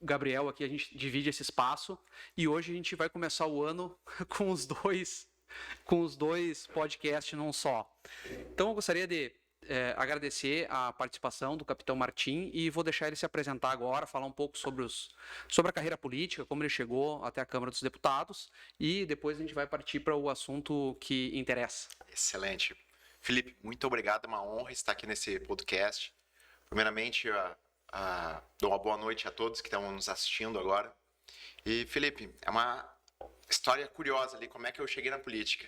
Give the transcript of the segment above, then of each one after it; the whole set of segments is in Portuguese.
Gabriel aqui, a gente divide esse espaço e hoje a gente vai começar o ano com os dois podcasts num só. Então eu gostaria de agradecer a participação do Capitão Martim e vou deixar ele se apresentar agora, falar um pouco sobre a carreira política, como ele chegou até a Câmara dos Deputados e depois a gente vai partir para o assunto que interessa. Excelente. Felipe, muito obrigado, é uma honra estar aqui nesse podcast. Primeiramente, dou uma boa noite a todos que estão nos assistindo agora. E, Felipe, é uma história curiosa ali, como é que eu cheguei na política.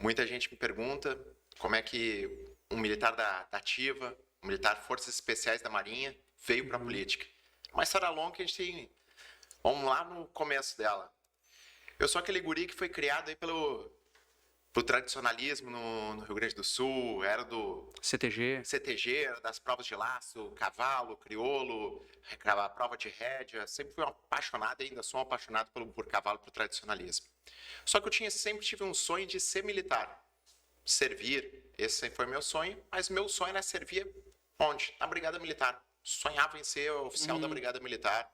Muita gente me pergunta como é que um militar da ativa, um militar de Forças Especiais da Marinha, veio para a política. Uma história longa que a gente tem... Vamos lá no começo dela. Eu sou aquele guri que foi criado aí pelo tradicionalismo no Rio Grande do Sul, era do CTG, era das provas de laço, cavalo, crioulo, a prova de rédea. Sempre fui um apaixonado e ainda sou um apaixonado por cavalo, por tradicionalismo. Só que eu sempre tive um sonho de ser militar, servir. Esse sempre foi meu sonho, mas meu sonho era servir onde? Na Brigada Militar. Sonhava em ser oficial da Brigada Militar.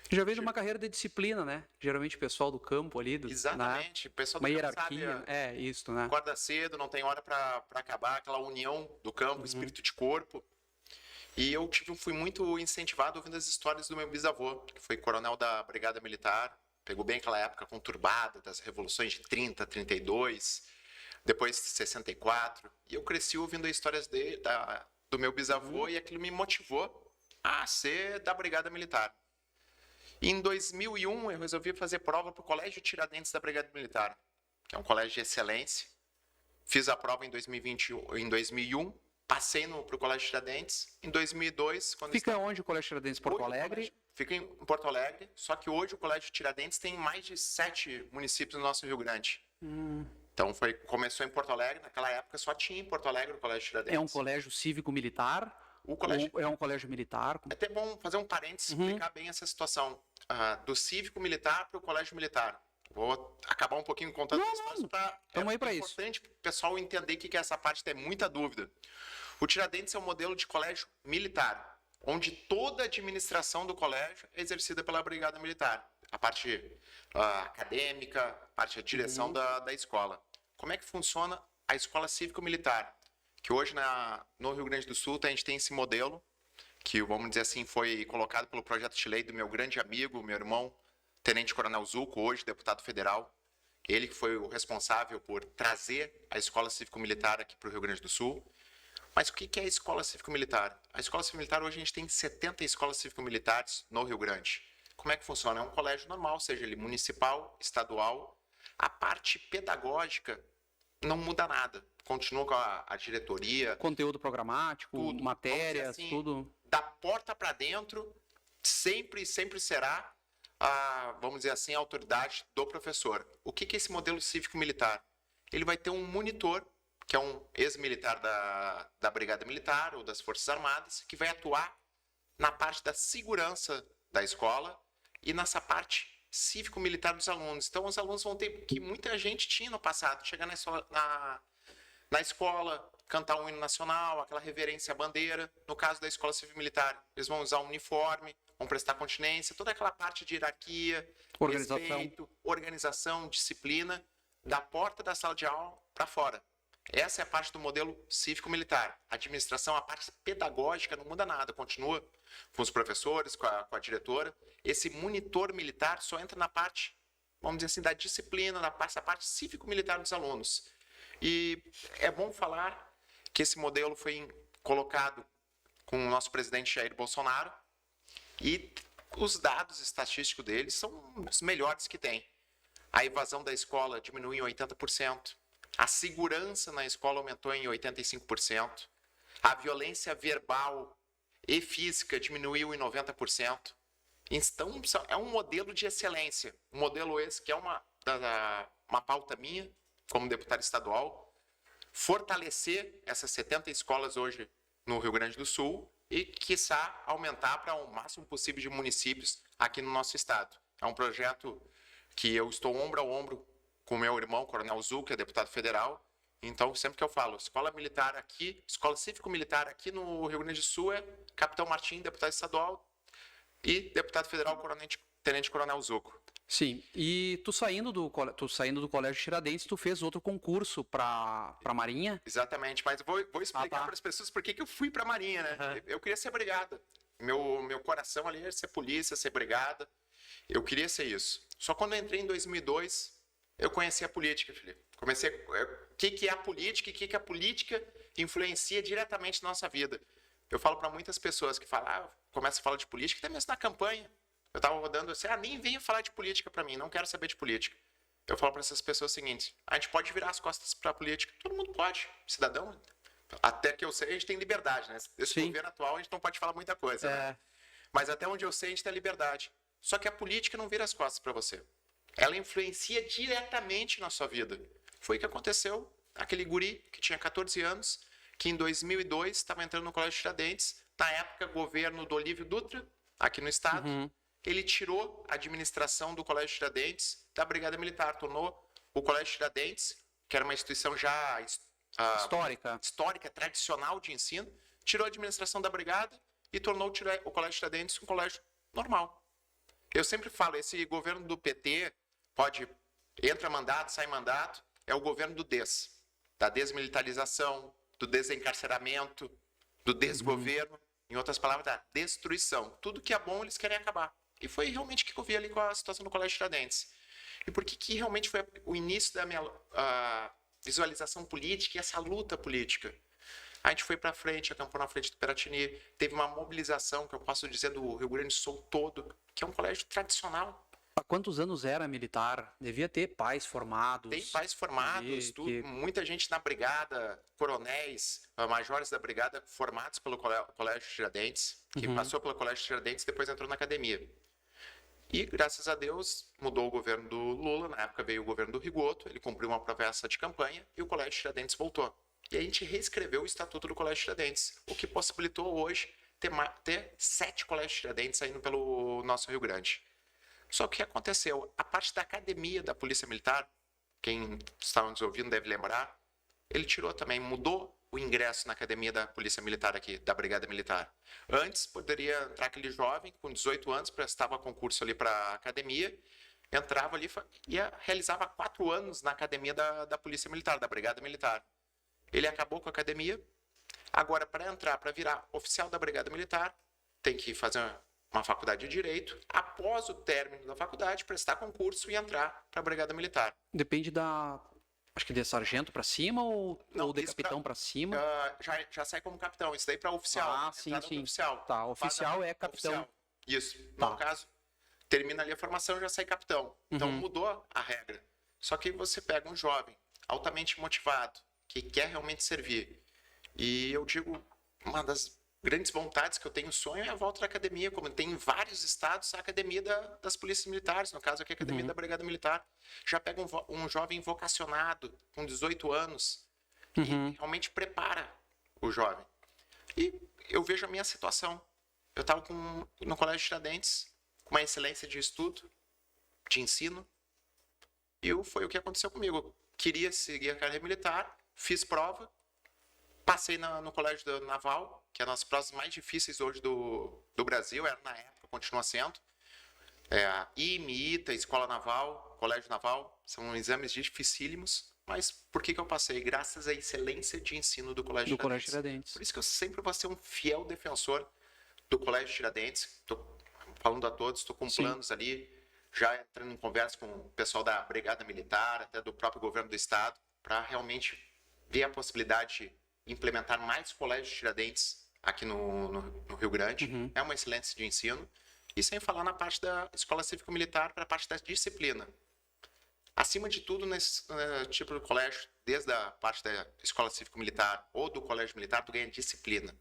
Já veio de uma carreira de disciplina, né? Geralmente o pessoal do campo ali... Exatamente. O pessoal do uma campo hierarquia, sabe, isso, né? Acorda cedo, não tem hora para acabar, aquela união do campo, espírito de corpo. E eu fui muito incentivado ouvindo as histórias do meu bisavô, que foi coronel da Brigada Militar, pegou bem aquela época conturbada das revoluções de 30, 32, depois de 64. E eu cresci ouvindo as histórias do meu bisavô e aquilo me motivou a ser da Brigada Militar. E em 2001, eu resolvi fazer prova para o Colégio Tiradentes da Brigada Militar, que é um colégio de excelência. Fiz a prova em 2001, passei para o Colégio Tiradentes. Em 2002... Fica onde o Colégio Tiradentes? Porto Alegre? Fica em Porto Alegre, só que hoje o Colégio Tiradentes tem mais de 7 municípios no nosso Rio Grande. Então começou em Porto Alegre, naquela época só tinha em Porto Alegre o Colégio Tiradentes. É um colégio cívico-militar? Ou é um colégio militar? É até bom fazer um parênteses e explicar bem essa situação. Do cívico-militar para o colégio militar. Vou acabar um pouquinho contando a história. É importante para o pessoal entender o que é essa parte, tem muita dúvida. O Tiradentes é um modelo de colégio militar, onde toda a administração do colégio é exercida pela Brigada Militar. A parte acadêmica, a parte da direção da escola. Como é que funciona a escola cívico-militar? Que hoje no Rio Grande do Sul a gente tem esse modelo, que, vamos dizer assim, foi colocado pelo projeto de lei do meu grande amigo, meu irmão, Tenente Coronel Zuco, hoje deputado federal. Ele que foi o responsável por trazer a Escola Cívico-Militar aqui para o Rio Grande do Sul. Mas o que é a Escola Cívico-Militar? A Escola Cívico-Militar, hoje a gente tem 70 escolas cívico-militares no Rio Grande. Como é que funciona? É um colégio normal, seja ele municipal, estadual. A parte pedagógica não muda nada. Continua com a diretoria. Conteúdo programático, tudo, matérias, assim, tudo. Da porta para dentro, sempre será vamos dizer assim, a autoridade do professor. O que é esse modelo cívico-militar? Ele vai ter um monitor, que é um ex-militar da Brigada Militar ou das Forças Armadas, que vai atuar na parte da segurança da escola e nessa parte cívico-militar dos alunos. Então, os alunos vão ter, que muita gente tinha no passado, chegar na escola, cantar um hino nacional, aquela reverência à bandeira. No caso da escola civil-militar, eles vão usar um uniforme, vão prestar continência, toda aquela parte de hierarquia, respeito, organização, disciplina, da porta da sala de aula para fora. Essa é a parte do modelo cívico-militar. A administração, a parte pedagógica não muda nada, continua com os professores, com a diretora. Esse monitor militar só entra na parte, vamos dizer assim, da disciplina, na parte cívico-militar dos alunos. E é bom falar que esse modelo foi colocado com o nosso presidente Jair Bolsonaro e os dados estatísticos dele são os melhores que tem. A evasão da escola diminuiu em 80%, a segurança na escola aumentou em 85%, a violência verbal e física diminuiu em 90%. Então, é um modelo de excelência. Um modelo esse que é uma pauta minha, como deputado estadual, fortalecer essas 70 escolas hoje no Rio Grande do Sul e, quiçá, aumentar para o máximo possível de municípios aqui no nosso estado. É um projeto que eu estou ombro a ombro com meu irmão, Coronel Zuco, que é deputado federal. Então, sempre que eu falo escola militar aqui, escola cívico-militar aqui no Rio Grande do Sul é Capitão Martim, deputado estadual, e deputado federal Tenente Coronel Zuco. Sim, e tu saindo do Colégio Tiradentes, tu fez outro concurso para Marinha? Exatamente, mas vou explicar para as pessoas por que eu fui para a Marinha, né? Eu queria ser brigada. Meu coração ali era ser polícia, ser brigada. Eu queria ser isso. Só quando eu entrei em 2002, eu conheci a política, Felipe. Comecei o que é a política e o que a política influencia diretamente na nossa vida. Eu falo para muitas pessoas que falam, começa a falar de política, até mesmo na campanha. Eu estava rodando assim, nem venha falar de política para mim, não quero saber de política. Eu falo para essas pessoas o seguinte, a gente pode virar as costas para a política, todo mundo pode, cidadão. Até que eu sei, a gente tem liberdade, né? Esse governo atual, a gente não pode falar muita coisa, né? Mas até onde eu sei, a gente tem liberdade. Só que a política não vira as costas para você. Ela influencia diretamente na sua vida. Foi o que aconteceu. Aquele guri que tinha 14 anos, que em 2002 estava entrando no Colégio Tiradentes, na época, governo do Olívio Dutra, aqui no estado, ele tirou a administração do Colégio Tiradentes da Brigada Militar, tornou o Colégio Tiradentes, que era uma instituição já histórica, tradicional de ensino, tirou a administração da Brigada e tornou o Colégio Tiradentes um colégio normal. Eu sempre falo, esse governo do PT entra mandato, sai mandato, é o governo da desmilitarização, do desencarceramento, do desgoverno, em outras palavras, da destruição. Tudo que é bom eles querem acabar. E foi realmente o que eu vi ali com a situação do Colégio Tiradentes. E por que realmente foi o início da minha visualização política e essa luta política? A gente foi para frente, acampou na frente do Piratini, teve uma mobilização, que eu posso dizer, do Rio Grande do Sul todo, que é um colégio tradicional. Há quantos anos era militar? Devia ter pais formados. Tem pais formados, muita gente na brigada, coronéis, majores da brigada formados pelo Colégio Tiradentes, que passou pelo Colégio Tiradentes e depois entrou na academia. E, graças a Deus, mudou o governo do Lula, na época veio o governo do Rigoto, ele cumpriu uma promessa de campanha e o Colégio Tiradentes voltou. E a gente reescreveu o Estatuto do Colégio Tiradentes, o que possibilitou hoje ter 7 colégios Tiradentes saindo pelo nosso Rio Grande. Só que o que aconteceu? A parte da academia da Polícia Militar, quem está nos ouvindo deve lembrar, ele tirou também, mudou o ingresso na academia da Polícia Militar aqui, da Brigada Militar. Antes, poderia entrar aquele jovem com 18 anos, prestava concurso ali para a academia, entrava ali e realizava 4 anos na academia da Polícia Militar, da Brigada Militar. Ele acabou com a academia. Agora, para entrar, para virar oficial da Brigada Militar, tem que fazer uma faculdade de Direito. Após o término da faculdade, prestar concurso e entrar para a Brigada Militar. Depende acho que de sargento para cima ou de capitão para cima? Já sai como capitão. Isso daí para oficial. Sim. Oficial. Tá, oficial é capitão. Oficial. Isso. Tá. No caso, termina ali a formação, já sai capitão. Então mudou a regra. Só que você pega um jovem altamente motivado, que quer realmente servir. E eu digo, uma das grandes vontades que eu tenho, sonho é a volta da academia, como tem em vários estados a academia das polícias militares, no caso aqui a academia da Brigada Militar. Já pega um jovem vocacionado, com 18 anos, e realmente prepara o jovem. E eu vejo a minha situação. Eu estava no Colégio Tiradentes, com uma excelência de estudo, de ensino, e foi o que aconteceu comigo. Eu queria seguir a carreira militar, fiz prova, passei no Colégio Naval, que é uma das provas mais difíceis hoje do Brasil, era na época, continua sendo. IME, ITA, Escola Naval, Colégio Naval, são exames dificílimos, mas por que eu passei? Graças à excelência de ensino do Colégio Tiradentes. Por isso que eu sempre vou ser um fiel defensor do Colégio Tiradentes. Estou falando a todos, estou com planos ali, já entrando em conversa com o pessoal da Brigada Militar, até do próprio governo do estado, para realmente ver a possibilidade de implementar mais colégios Tiradentes aqui no Rio Grande. É uma excelência de ensino. E sem falar na parte da Escola Cívico-Militar, para a parte da disciplina. Acima de tudo, nesse tipo de colégio, desde a parte da Escola Cívico-Militar ou do Colégio Militar, tu ganha disciplina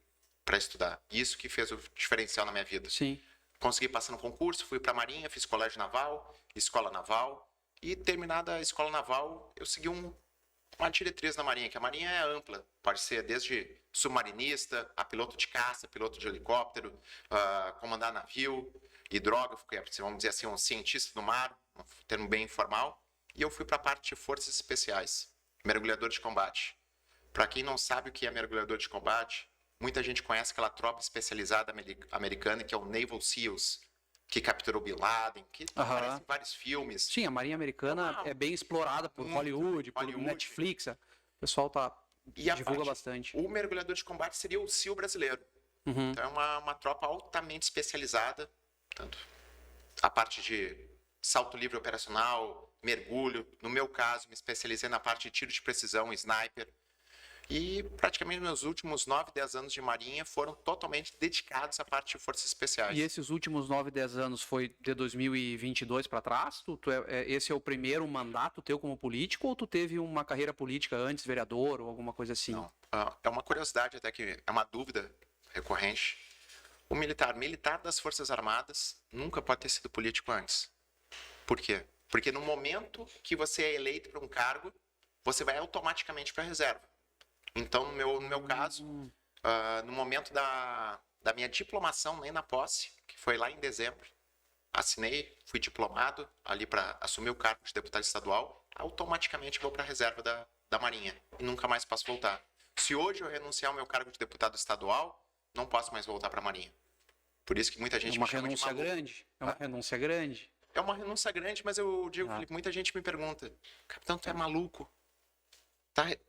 para estudar. Isso que fez o diferencial na minha vida. Sim. Consegui passar no concurso, fui para a Marinha, fiz Colégio Naval, Escola Naval. E terminada a Escola Naval, eu segui uma diretriz na Marinha, que a Marinha é ampla. Pode ser desde submarinista, a piloto de caça, piloto de helicóptero, comandar navio, hidrógrafo, vamos dizer assim, um cientista do mar, um termo bem informal. E eu fui para a parte de forças especiais, mergulhador de combate. Para quem não sabe o que é mergulhador de combate, muita gente conhece aquela tropa especializada americana, que é o Naval SEALs, que capturou Bin Laden, que aparece em vários filmes. Sim, a Marinha Americana é bem explorada por Hollywood, por Netflix. O pessoal divulga bastante. O mergulhador de combate seria o SEAL brasileiro. Então é uma tropa altamente especializada, tanto a parte de salto livre operacional, mergulho. No meu caso, me especializei na parte de tiro de precisão, sniper. E praticamente meus últimos 9, 10 anos de marinha foram totalmente dedicados à parte de forças especiais. E esses últimos 9, 10 anos foi de 2022 para trás? Esse é o primeiro mandato teu como político ou tu teve uma carreira política antes, vereador ou alguma coisa assim? Não, é uma curiosidade até que é uma dúvida recorrente. O militar das Forças Armadas nunca pode ter sido político antes. Por quê? Porque no momento que você é eleito para um cargo, você vai automaticamente para a reserva. Então, no meu caso, no momento da minha diplomação, nem na posse, que foi lá em dezembro, assinei, fui diplomado ali para assumir o cargo de deputado estadual, automaticamente vou para a reserva da Marinha e nunca mais posso voltar. Se hoje eu renunciar ao meu cargo de deputado estadual, não posso mais voltar para a Marinha. Por isso que muita gente me chama de maluco. É uma renúncia grande. É uma renúncia grande, mas eu digo, Felipe, muita gente me pergunta, capitão, tu é maluco?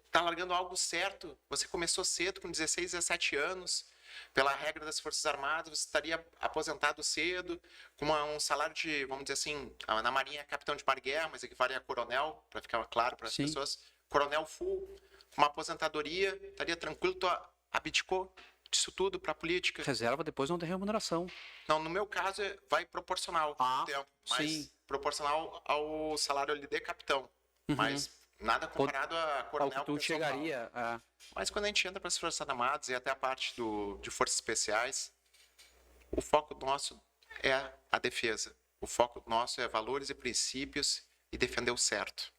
Tá largando algo certo? Você começou cedo, com 16, 17 anos, pela regra das Forças Armadas, você estaria aposentado cedo, com um salário de, vamos dizer assim, na Marinha capitão de mar guerra, mas equivale a coronel, para ficar claro para as pessoas, coronel full, uma aposentadoria, estaria tranquilo, tu abdicou disso tudo para a política. Reserva depois não tem remuneração. Não, no meu caso vai proporcional ao tempo, mas proporcional ao salário ali de capitão, mas nada comparado a coronel. Ao que tu chegaria. Mas quando a gente entra para as Forças Armadas e até a parte de Forças Especiais, o foco nosso é a defesa. O foco nosso é valores e princípios e defender o certo.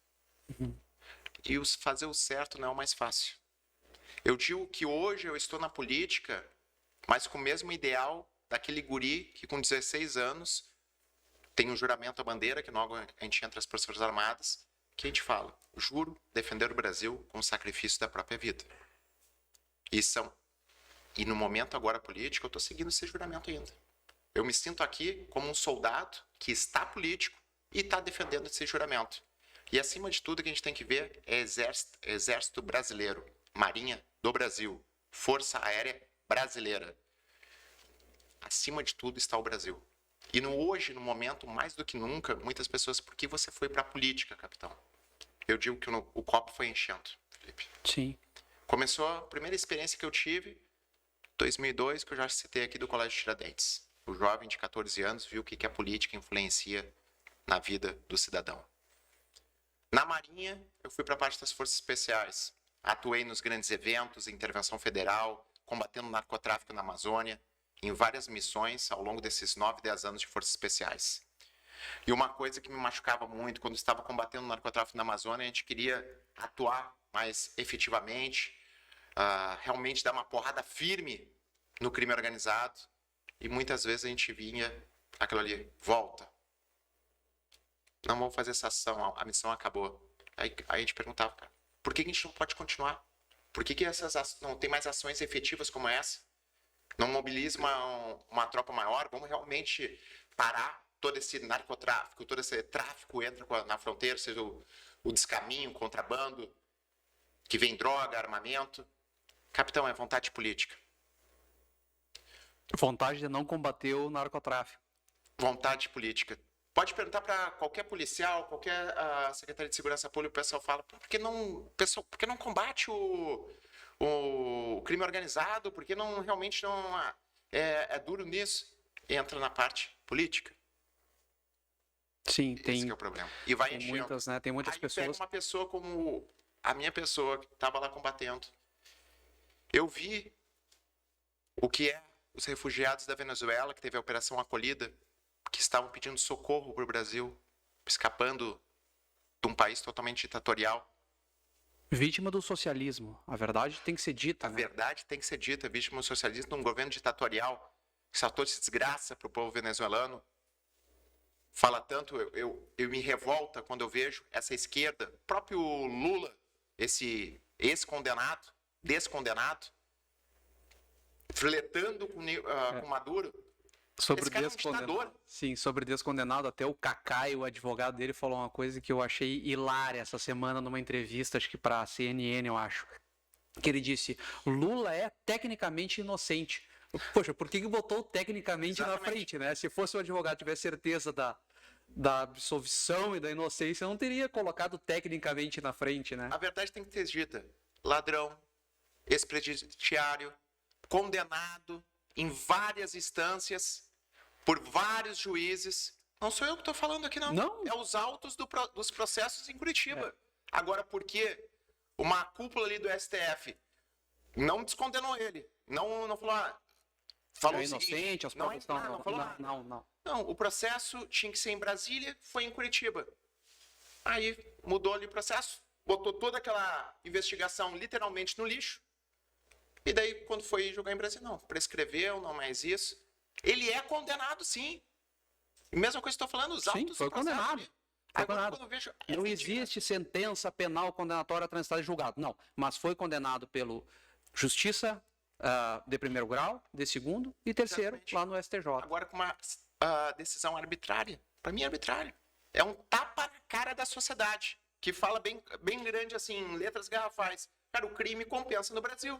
E fazer o certo não é o mais fácil. Eu digo que hoje eu estou na política, mas com o mesmo ideal daquele guri que com 16 anos tem um juramento à bandeira, que logo a gente entra para as Forças Armadas, que a gente fala, juro defender o Brasil com o sacrifício da própria vida. E no momento agora político, eu estou seguindo esse juramento ainda. Eu me sinto aqui como um soldado que está político e está defendendo esse juramento. E acima de tudo, o que a gente tem que ver é Exército Brasileiro, Marinha do Brasil, Força Aérea Brasileira. Acima de tudo está o Brasil. E hoje, no momento, mais do que nunca, muitas pessoas, por que você foi para a política, capitão? Eu digo que o copo foi enchendo, Felipe. Sim. Começou a primeira experiência que eu tive, 2002, que eu já citei aqui do Colégio Tiradentes. O jovem de 14 anos viu o que a política influencia na vida do cidadão. Na Marinha, eu fui para a parte das Forças Especiais. Atuei nos grandes eventos, intervenção federal, combatendo o narcotráfico na Amazônia, em várias missões ao longo desses 9, 10 anos de Forças Especiais. E uma coisa que me machucava muito, quando estava combatendo o narcotráfico na Amazônia, a gente queria atuar mais efetivamente, realmente dar uma porrada firme no crime organizado, e muitas vezes a gente vinha aquilo ali, volta. Não vamos fazer essa ação, a missão acabou. Aí a gente perguntava, cara, por que a gente não pode continuar? Por que não tem mais ações efetivas como essa? Não mobiliza uma tropa maior? Vamos realmente parar todo esse narcotráfico, todo esse tráfico entra na fronteira, seja o descaminho, o contrabando, que vem droga, armamento. Capitão, é vontade política. Vontade de não combater o narcotráfico. Vontade política. Pode perguntar para qualquer policial, qualquer secretário de segurança pública, o pessoal fala, por que não combate o crime organizado? Por que não realmente não é duro nisso? Entra na parte política. Sim, Esse que é o problema. E vai enchendo. Muitas, né? Tem muitas pessoas. Pega uma pessoa como a minha pessoa, que estava lá combatendo. Eu vi o que é os refugiados da Venezuela, que teve a Operação Acolhida, que estavam pedindo socorro para o Brasil, escapando de um país totalmente ditatorial. Vítima do socialismo. A verdade tem que ser dita. A verdade tem que ser dita. Vítima do socialismo num governo ditatorial que só toda desgraça para o povo venezuelano. Fala tanto, eu me revolta quando eu vejo essa esquerda, o próprio Lula, esse ex-condenado, descondenado, flertando com Maduro, Sobre Esse o cara é um ditador. descondenado. Sim, sobre o descondenado, até o Cacai, o advogado dele, falou uma coisa que eu achei hilária essa semana numa entrevista, acho que pra CNN, eu acho. Que ele disse: Lula é tecnicamente inocente. Poxa, por que botou tecnicamente na Exatamente. frente, né? Se fosse o advogado que tivesse certeza da absolvição e da inocência, não teria colocado tecnicamente na frente, né? A verdade tem que ser dita. Ladrão, ex-presidiário, condenado em várias instâncias, por vários juízes. Não sou eu que estou falando aqui, não. Não. É os autos dos processos em Curitiba. Agora, por que uma cúpula ali do STF não descondenou ele? Não falou... falou É o seguinte, inocente, as provas não falou nada. não. Não, o processo tinha que ser em Brasília, foi em Curitiba. Aí mudou ali o processo, botou toda aquela investigação literalmente no lixo. E daí, quando foi julgar em Brasília, não, prescreveu, não mais isso. Ele é condenado, sim. E mesma coisa que estou falando, os autos foi do processo condenado. ali. Foi Agora, condenado. quando eu vejo, Não existe sentença penal condenatória transitada em julgado. Não, mas foi condenado pelo Justiça de primeiro grau, de segundo e terceiro Exatamente. lá no STJ. Agora com uma decisão arbitrária. Para mim é arbitrário. É um tapa na cara da sociedade, que fala bem grande assim, em letras garrafais. Cara, o crime compensa no Brasil.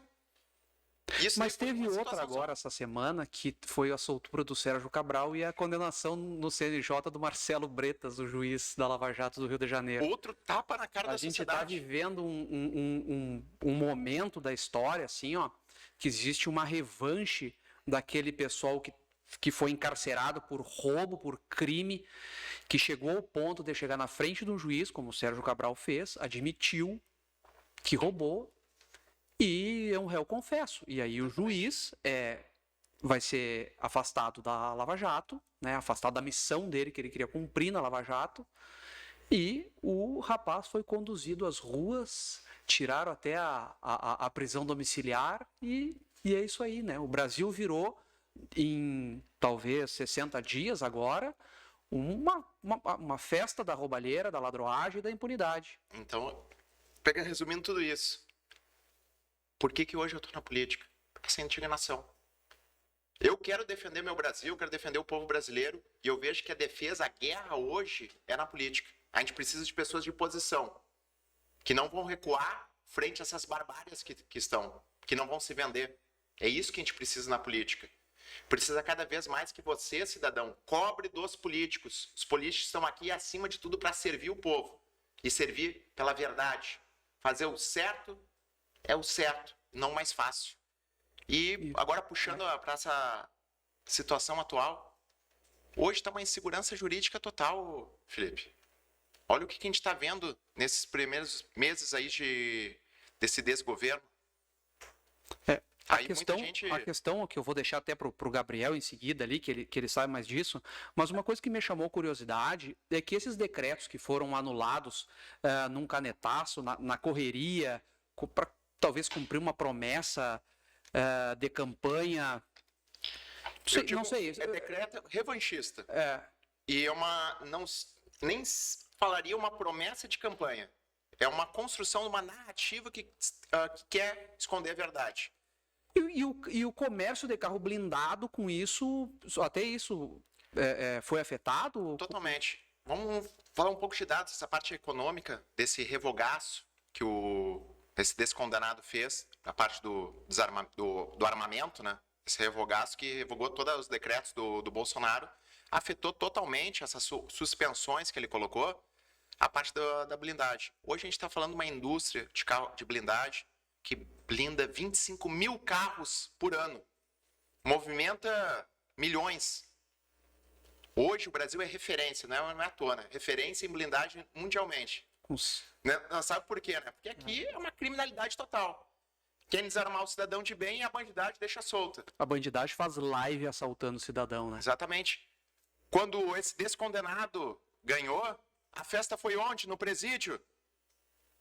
Isso Mas foi teve uma outra situação agora essa semana que foi a soltura do Sérgio Cabral e a condenação no CNJ do Marcelo Bretas, o juiz da Lava Jato do Rio de Janeiro. outro tapa na cara A da gente está sociedade. vivendo um momento da história, assim, ó, que existe uma revanche daquele pessoal que foi encarcerado por roubo, por crime, que chegou ao ponto de chegar na frente de um juiz, como o Sérgio Cabral fez, admitiu que roubou e é um réu confesso. E aí o juiz vai ser afastado da Lava Jato, né, afastado da missão dele que ele queria cumprir na Lava Jato. E o rapaz foi conduzido às ruas, tiraram até a prisão domiciliar e é isso aí, né? O Brasil virou, em talvez 60 dias agora, uma festa da roubalheira, da ladroagem e da impunidade. Então, resumindo tudo isso, por que hoje eu estou na política? Essa indignação. Eu quero defender meu Brasil, quero defender o povo brasileiro, e eu vejo que a defesa, a guerra hoje é na política. A gente precisa de pessoas de posição, que não vão recuar frente a essas barbárias que estão, que não vão se vender. É isso que a gente precisa na política. Precisa cada vez mais que você, cidadão, cobre dos políticos. Os políticos estão aqui acima de tudo para servir o povo e servir pela verdade. Fazer o certo é o certo, não mais fácil. E agora puxando para essa situação atual, hoje está uma insegurança jurídica total, Felipe. Olha o que a gente está vendo nesses primeiros meses aí desse desgoverno. A questão que eu vou deixar até pro Gabriel em seguida ali, que ele sabe mais disso, mas uma coisa que me chamou curiosidade é que esses decretos que foram anulados num canetaço, na correria, para talvez cumprir uma promessa de campanha. Não sei. É decreto revanchista. É. E nem falaria uma promessa de campanha. É uma construção de uma narrativa que quer esconder a verdade. E o comércio de carro blindado com isso, até isso foi afetado? Totalmente. Vamos falar um pouco de dados, essa parte econômica desse revogaço que esse descondenado fez, a parte do armamento, né? Esse revogaço que revogou todos os decretos do Bolsonaro, afetou totalmente essas suspensões que ele colocou, a parte da blindagem. Hoje a gente está falando de uma indústria de carro de blindagem que blinda 25 mil carros por ano. Movimenta milhões. Hoje o Brasil é referência, não é à toa, né? Referência em blindagem mundialmente. Não sabe por quê, né? Porque aqui é uma criminalidade total. Quem desarmar o cidadão de bem, a bandidagem deixa solta. A bandidagem faz live assaltando o cidadão, né? Exatamente. Quando esse descondenado ganhou, a festa foi onde? No presídio.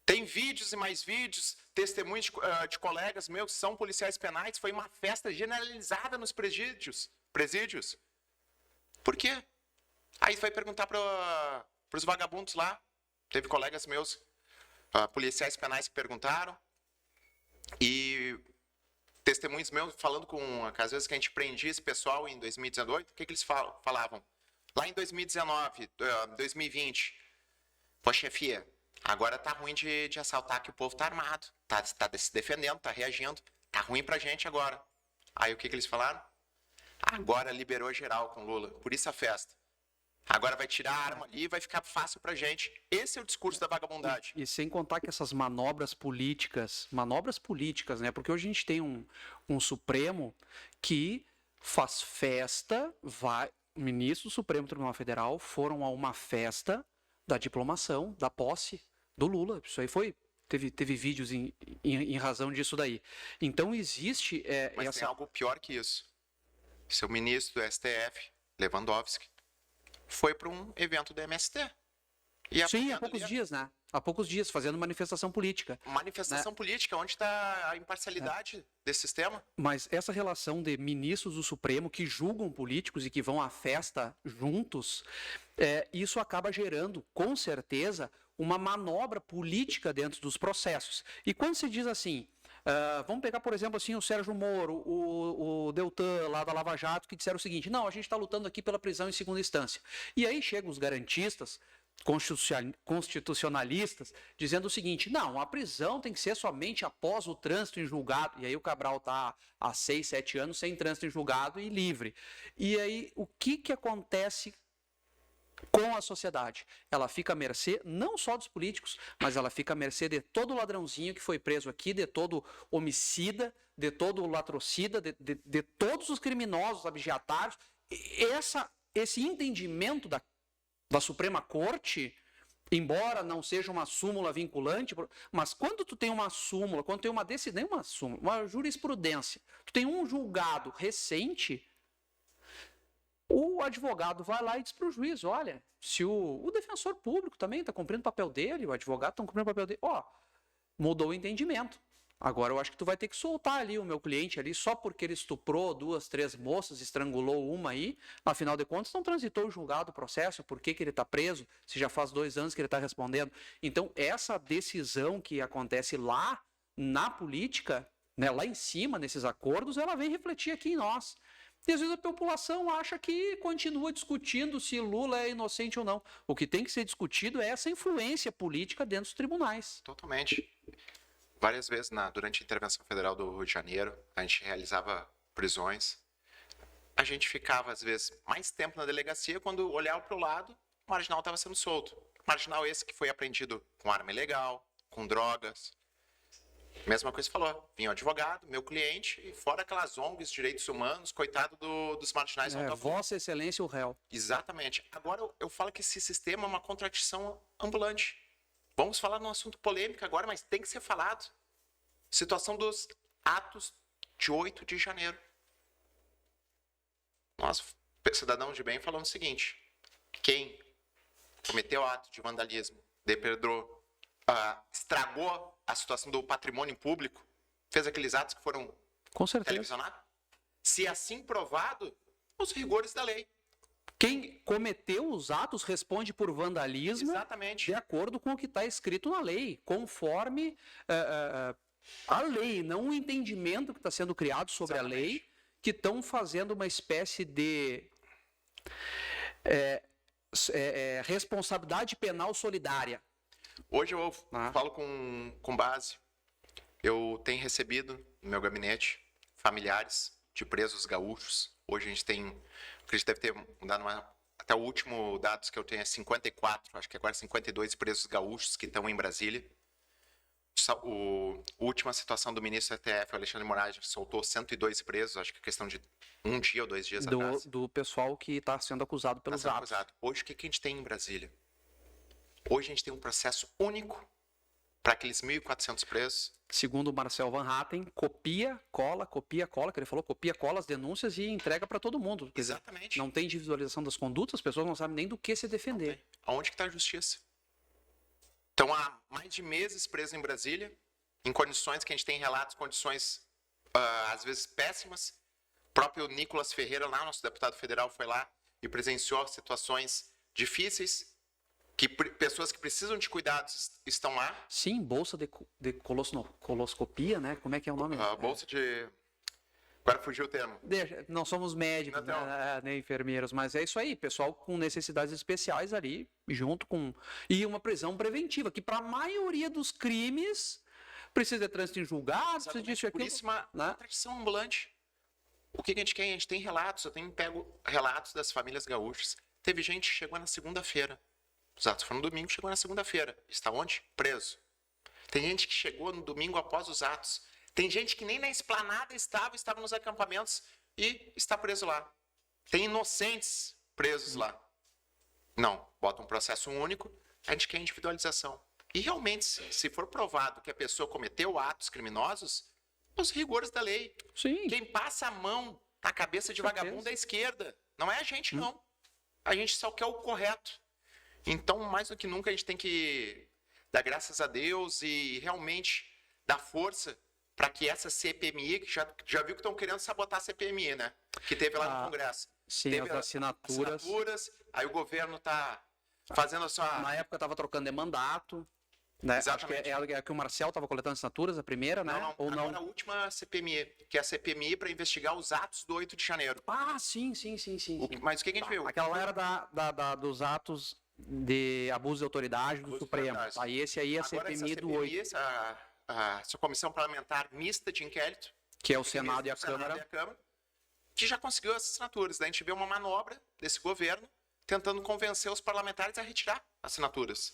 Tem vídeos e mais vídeos, testemunhos de colegas meus que são policiais penais. Foi uma festa generalizada nos presídios. Por quê? Aí vai perguntar para os vagabundos lá. Teve colegas meus, policiais penais, que perguntaram. E testemunhos meus falando que às vezes que a gente prendia esse pessoal em 2018, o que eles falavam? Lá em 2019, 2020, pô, chefia, agora tá ruim de assaltar, que o povo tá armado, tá se defendendo, tá reagindo, tá ruim pra gente agora. Aí o que eles falaram? Agora liberou geral com Lula, por isso a festa. Agora vai tirar a arma ali e vai ficar fácil pra gente. Esse é o discurso da vagabundagem. E sem contar que essas manobras políticas, né? Porque hoje a gente tem um Supremo que faz festa, ministros do Supremo Tribunal Federal foram a uma festa da diplomação, da posse do Lula. Isso aí teve vídeos em razão disso daí. Então existe Mas tem algo pior que isso. Seu ministro do STF, Lewandowski, foi para um evento do MST. Sim, há poucos dias, né? Há poucos dias, fazendo manifestação política. Manifestação política, onde está a imparcialidade desse sistema? Mas essa relação de ministros do Supremo que julgam políticos e que vão à festa juntos, isso acaba gerando, com certeza, uma manobra política dentro dos processos. E quando se diz assim, vamos pegar, por exemplo, assim, o Sérgio Moro, o Deltan lá da Lava Jato, que disseram o seguinte, não, a gente está lutando aqui pela prisão em segunda instância. E aí chegam os garantistas, constitucionalistas, dizendo o seguinte, não, a prisão tem que ser somente após o trânsito em julgado, e aí o Cabral está há 6, 7 anos sem trânsito em julgado e livre. E aí, o que acontece com a sociedade? Ela fica à mercê não só dos políticos, mas ela fica à mercê de todo ladrãozinho que foi preso aqui, de todo homicida, de todo latrocida, de todos os criminosos abigeatários. Esse entendimento da Suprema Corte, embora não seja uma súmula vinculante, mas quando tu tem uma súmula, quando tem uma decisão, nem uma súmula, uma jurisprudência, tu tem um julgado recente, o advogado vai lá e diz para o juiz, olha, se o defensor público também está cumprindo o papel dele, o advogado está cumprindo o papel dele, mudou o entendimento. Agora eu acho que tu vai ter que soltar ali o meu cliente ali só porque ele estuprou 2, 3 moças, estrangulou uma aí, afinal de contas não transitou o julgado o processo, por que ele está preso, se já faz 2 anos que ele está respondendo. Então essa decisão que acontece lá na política, né, lá em cima, nesses acordos, ela vem refletir aqui em nós. E às vezes a população acha que continua discutindo se Lula é inocente ou não. O que tem que ser discutido é essa influência política dentro dos tribunais. Totalmente. Várias vezes durante a intervenção federal do Rio de Janeiro, a gente realizava prisões. A gente ficava, às vezes, mais tempo na delegacia, quando olhava para o lado, o marginal estava sendo solto. Marginal esse que foi apreendido com arma ilegal, com drogas. Mesma coisa que falou, vinha o advogado, meu cliente, e fora aquelas ONGs, direitos humanos, coitado dos marginais. Vossa Excelência o réu. Exatamente. Agora eu falo que esse sistema é uma contradição ambulante. Vamos falar num assunto polêmico agora, mas tem que ser falado. Situação dos atos de 8 de janeiro. Nós, cidadãos de bem, falamos o seguinte, quem cometeu ato de vandalismo, depredou, estragou a situação do patrimônio público, fez aqueles atos que foram televisionados, se assim provado, os rigores da lei. Quem cometeu os atos responde por vandalismo. Exatamente. De acordo com o que está escrito na lei, conforme a lei, não o entendimento que está sendo criado sobre Exatamente. A lei, que estão fazendo uma espécie de responsabilidade penal solidária. Hoje eu falo com base, eu tenho recebido no meu gabinete familiares de presos gaúchos. Hoje a gente tem, acredito que deve ter mudado até o último dados que eu tenho é 54, acho que agora 52 presos gaúchos que estão em Brasília. A última situação do ministro do STF, Alexandre Moraes, soltou 102 presos, acho que é questão de 1 dia ou 2 dias atrás. Do pessoal que está sendo acusado pelos atos. Hoje o que a gente tem em Brasília? Hoje a gente tem um processo único para aqueles 1.400 presos. Segundo o Marcel Van Hatten, copia, cola, que ele falou, copia, cola as denúncias e entrega para todo mundo. Exatamente. Não tem individualização das condutas, as pessoas não sabem nem do que se defender. Aonde que está a justiça? Então, há mais de meses presos em Brasília, em condições que a gente tem relatos, condições às vezes péssimas. O próprio Nicolas Ferreira, lá, nosso deputado federal, foi lá e presenciou situações difíceis, que pessoas que precisam de cuidados estão lá. Sim, bolsa de coloscopia, né? Como é que é o nome? Bolsa de Agora fugiu o termo. Não somos médicos, Não, né, nem enfermeiros, mas é isso aí, pessoal com necessidades especiais ali, junto com. E uma prisão preventiva, que para a maioria dos crimes precisa de trânsito em julgado, precisa disso e Por aquilo. isso, uma Né? tradição ambulante. O que a gente quer? A gente tem relatos, eu tenho pego relatos das famílias gaúchas. Teve gente que chegou na segunda-feira. Os atos foram no domingo, chegou na segunda-feira. Está onde? Preso. Tem gente que chegou no domingo após os atos. Tem gente que nem na esplanada estava nos acampamentos e está preso lá. Tem inocentes presos lá. Não, bota um processo único, a gente quer individualização. E realmente, se for provado que a pessoa cometeu atos criminosos, os rigores da lei. Sim. Quem passa a mão na cabeça de vagabundo é a esquerda. Não é a gente, não. A gente só quer o correto. Então, mais do que nunca, a gente tem que dar graças a Deus e realmente dar força para que essa CPMI, que já viu que estão querendo sabotar a CPMI, né? Que teve lá no Congresso. Sim, teve as assinaturas. Aí o governo está fazendo a sua... Na época estava trocando de mandato. Né? Acho que é que o Marcel estava coletando assinaturas, a primeira, né? Não. Ou Agora não? a última CPMI, que é a CPMI para investigar os atos do 8 de janeiro. Ah, sim. Mas o que a gente viu? Aquela lá era dos atos de abuso de autoridade do Supremo. Aí esse aí é a CPMI do 8. Essa comissão parlamentar mista de inquérito, que é o Senado e a Câmara, que já conseguiu as assinaturas. Daí a gente vê uma manobra desse governo tentando convencer os parlamentares a retirar assinaturas.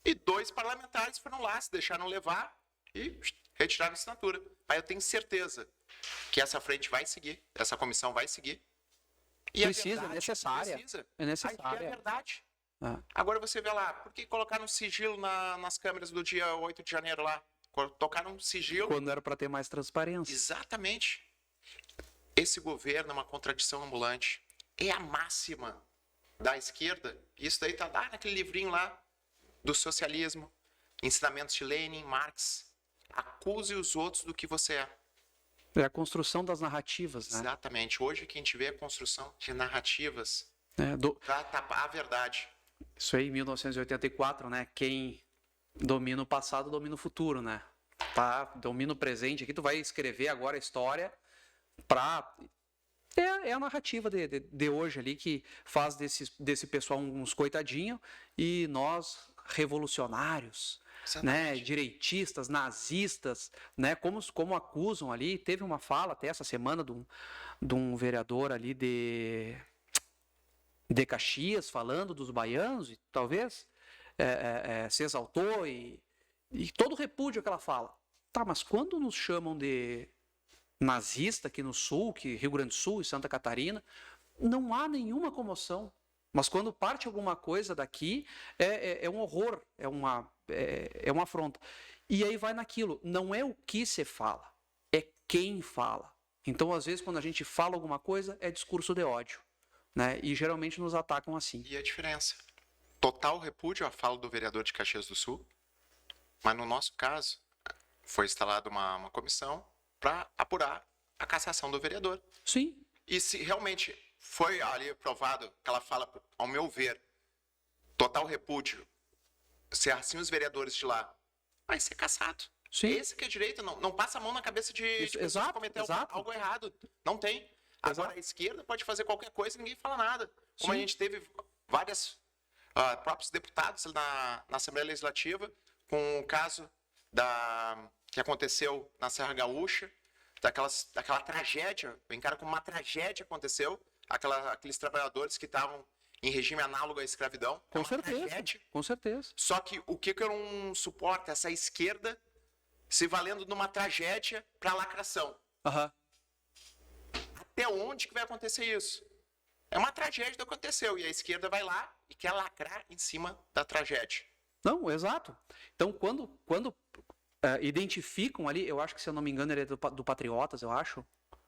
E 2 parlamentares foram lá, se deixaram levar e retiraram a assinatura. Aí eu tenho certeza que essa frente vai seguir, essa comissão vai seguir. E precisa, é necessária. É necessária. Aí é verdade. Agora você vê lá, por que colocaram sigilo nas câmeras do dia 8 de janeiro lá? Tocaram sigilo. Quando era para ter mais transparência. Exatamente. Esse governo é uma contradição ambulante. É a máxima da esquerda. Isso daí tá lá naquele livrinho lá do socialismo. Ensinamentos de Lenin, Marx. Acuse os outros do que você é. É a construção das narrativas, né? Exatamente. Hoje que a gente vê a construção de narrativas para tapar a verdade. Isso aí, 1984, né? Quem domina o passado, domina o futuro, né? Tá? Domina o presente. Aqui tu vai escrever agora a história pra... É a narrativa de hoje ali que faz desse pessoal uns coitadinhos e nós, revolucionários, né? Direitistas, nazistas, né? Como acusam ali. Teve uma fala até essa semana de um vereador ali de Caxias falando dos baianos, e talvez se exaltou e todo repúdio que ela fala. Tá, mas quando nos chamam de nazista aqui no Sul, que Rio Grande do Sul e Santa Catarina, não há nenhuma comoção. Mas quando parte alguma coisa daqui, é um horror, é uma afronta. E aí vai naquilo, não é o que se fala, é quem fala. Então, às vezes, quando a gente fala alguma coisa, é discurso de ódio. Né? E geralmente nos atacam assim. E a diferença? Total repúdio à fala do vereador de Caxias do Sul, mas no nosso caso, foi instalada uma comissão para apurar a cassação do vereador. Sim. E se realmente foi ali provado que ela fala, ao meu ver, total repúdio, se assim os vereadores de lá, vai ser cassado. Sim. Esse que é direito, não passa a mão na cabeça de pessoas que cometeram algo errado. Não tem. Agora, a esquerda pode fazer qualquer coisa e ninguém fala nada. Como a gente teve vários próprios deputados na Assembleia Legislativa, com o caso que aconteceu na Serra Gaúcha, daquela tragédia, eu encaro como uma tragédia aconteceu, aqueles trabalhadores que estavam em regime análogo à escravidão. Com certeza, com certeza. Só que o que eu não suporto é essa esquerda se valendo de uma tragédia para lacração. Até onde que vai acontecer isso? É uma tragédia que aconteceu e a esquerda vai lá e quer lacrar em cima da tragédia. Não, exato. Então, quando identificam ali, eu acho que, se eu não me engano, ele é do Patriotas, eu acho.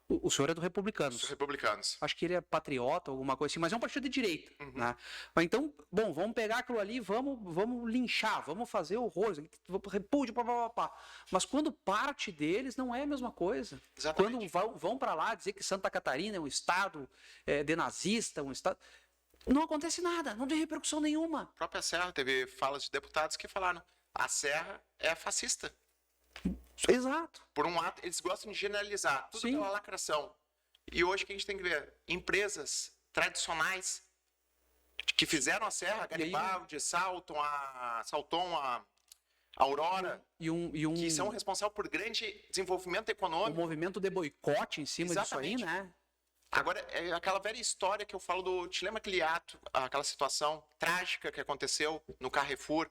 O senhor é do Republicanos. Os republicanos. Acho que ele é patriota, alguma coisa assim, mas é um partido de direita. Né? Mas então, bom, vamos pegar aquilo ali, vamos linchar, vamos fazer horrores, repúdio, pá. Mas quando parte deles, não é a mesma coisa. Exatamente. Quando vão para lá dizer que Santa Catarina é um estado de nazista, um estado... Não acontece nada, não tem repercussão nenhuma. A própria Serra teve falas de deputados que falaram: a Serra é fascista. Exato. Por um ato, eles gostam de generalizar tudo pela lacração. E hoje que a gente tem que ver empresas tradicionais que fizeram a Serra, Garibaldi, Salton, a Aurora, que são responsáveis por grande desenvolvimento econômico. O movimento de boicote em cima disso aí, né? Agora, é aquela velha história que eu falo do... Te lembra aquele ato, aquela situação trágica que aconteceu no Carrefour,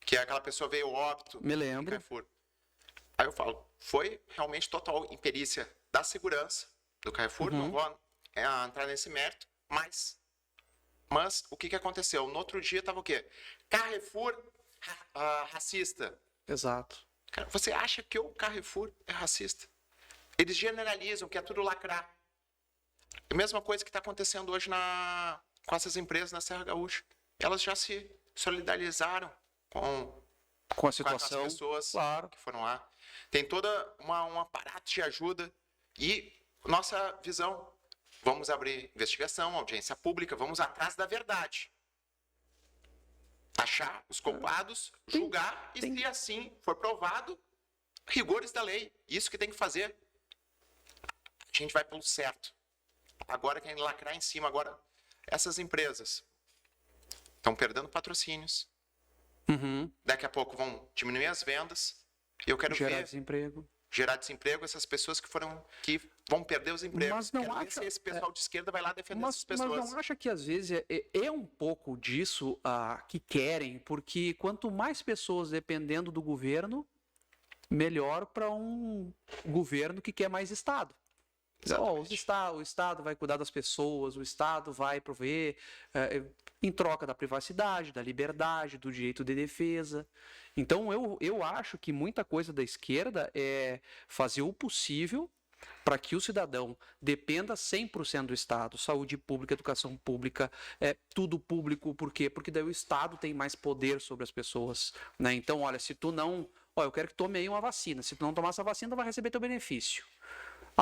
que aquela pessoa veio ao óbito? Me lembro. Carrefour. Aí eu falo, foi realmente total imperícia da segurança do Carrefour, não vou entrar nesse mérito, mas o que aconteceu? No outro dia estava o quê? Carrefour racista. Exato. Cara, você acha que o Carrefour é racista? Eles generalizam que é tudo lacrar. A mesma coisa que está acontecendo hoje com essas empresas na Serra Gaúcha. Elas já se solidarizaram com a situação, as pessoas claro, que foram lá. Tem toda um aparato de ajuda e nossa visão. Vamos abrir investigação, audiência pública, vamos atrás da verdade. Achar os culpados, julgar e se assim for provado, rigores da lei. Isso que tem que fazer. A gente vai pelo certo. Agora quem lacrar em cima, agora essas empresas estão perdendo patrocínios. Daqui a pouco vão diminuir as vendas. E eu quero gerar desemprego. Gerar desemprego, essas pessoas que vão perder os empregos. Mas não quero acha, ver se esse pessoal de esquerda vai lá defender essas pessoas. Mas não acha que às vezes é um pouco disso que querem, porque quanto mais pessoas dependendo do governo, melhor para um governo que quer mais Estado. O Estado vai cuidar das pessoas, o Estado vai prover em troca da privacidade, da liberdade, do direito de defesa. Então, eu acho que muita coisa da esquerda é fazer o possível para que o cidadão dependa 100% do Estado, saúde pública, educação pública, tudo público. Por quê? Porque daí o Estado tem mais poder sobre as pessoas, né? Então, olha, se tu não... eu quero que tome aí uma vacina. Se tu não tomar essa vacina, tu vai receber teu benefício.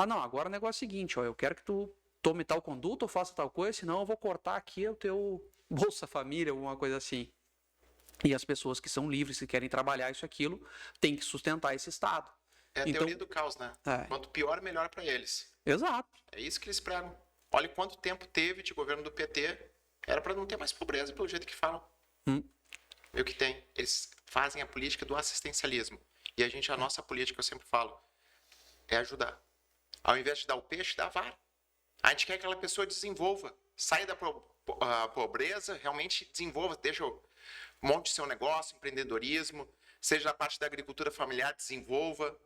Não, agora o negócio é o seguinte, eu quero que tu tome tal conduta ou faça tal coisa, senão eu vou cortar aqui o teu Bolsa Família, alguma coisa assim. E as pessoas que são livres, que querem trabalhar isso, aquilo, têm que sustentar esse Estado. É a teoria do caos, né? Quanto pior, melhor para eles. Exato. É isso que eles pregam. Olha quanto tempo teve de governo do PT, era para não ter mais pobreza, pelo jeito que falam. E o que tem? Eles fazem a política do assistencialismo. E a nossa política, eu sempre falo, é ajudar. Ao invés de dar o peixe, dá a vara. A gente quer que aquela pessoa desenvolva, saia da pobreza, realmente desenvolva, monte seu negócio, empreendedorismo, seja a parte da agricultura familiar, desenvolva.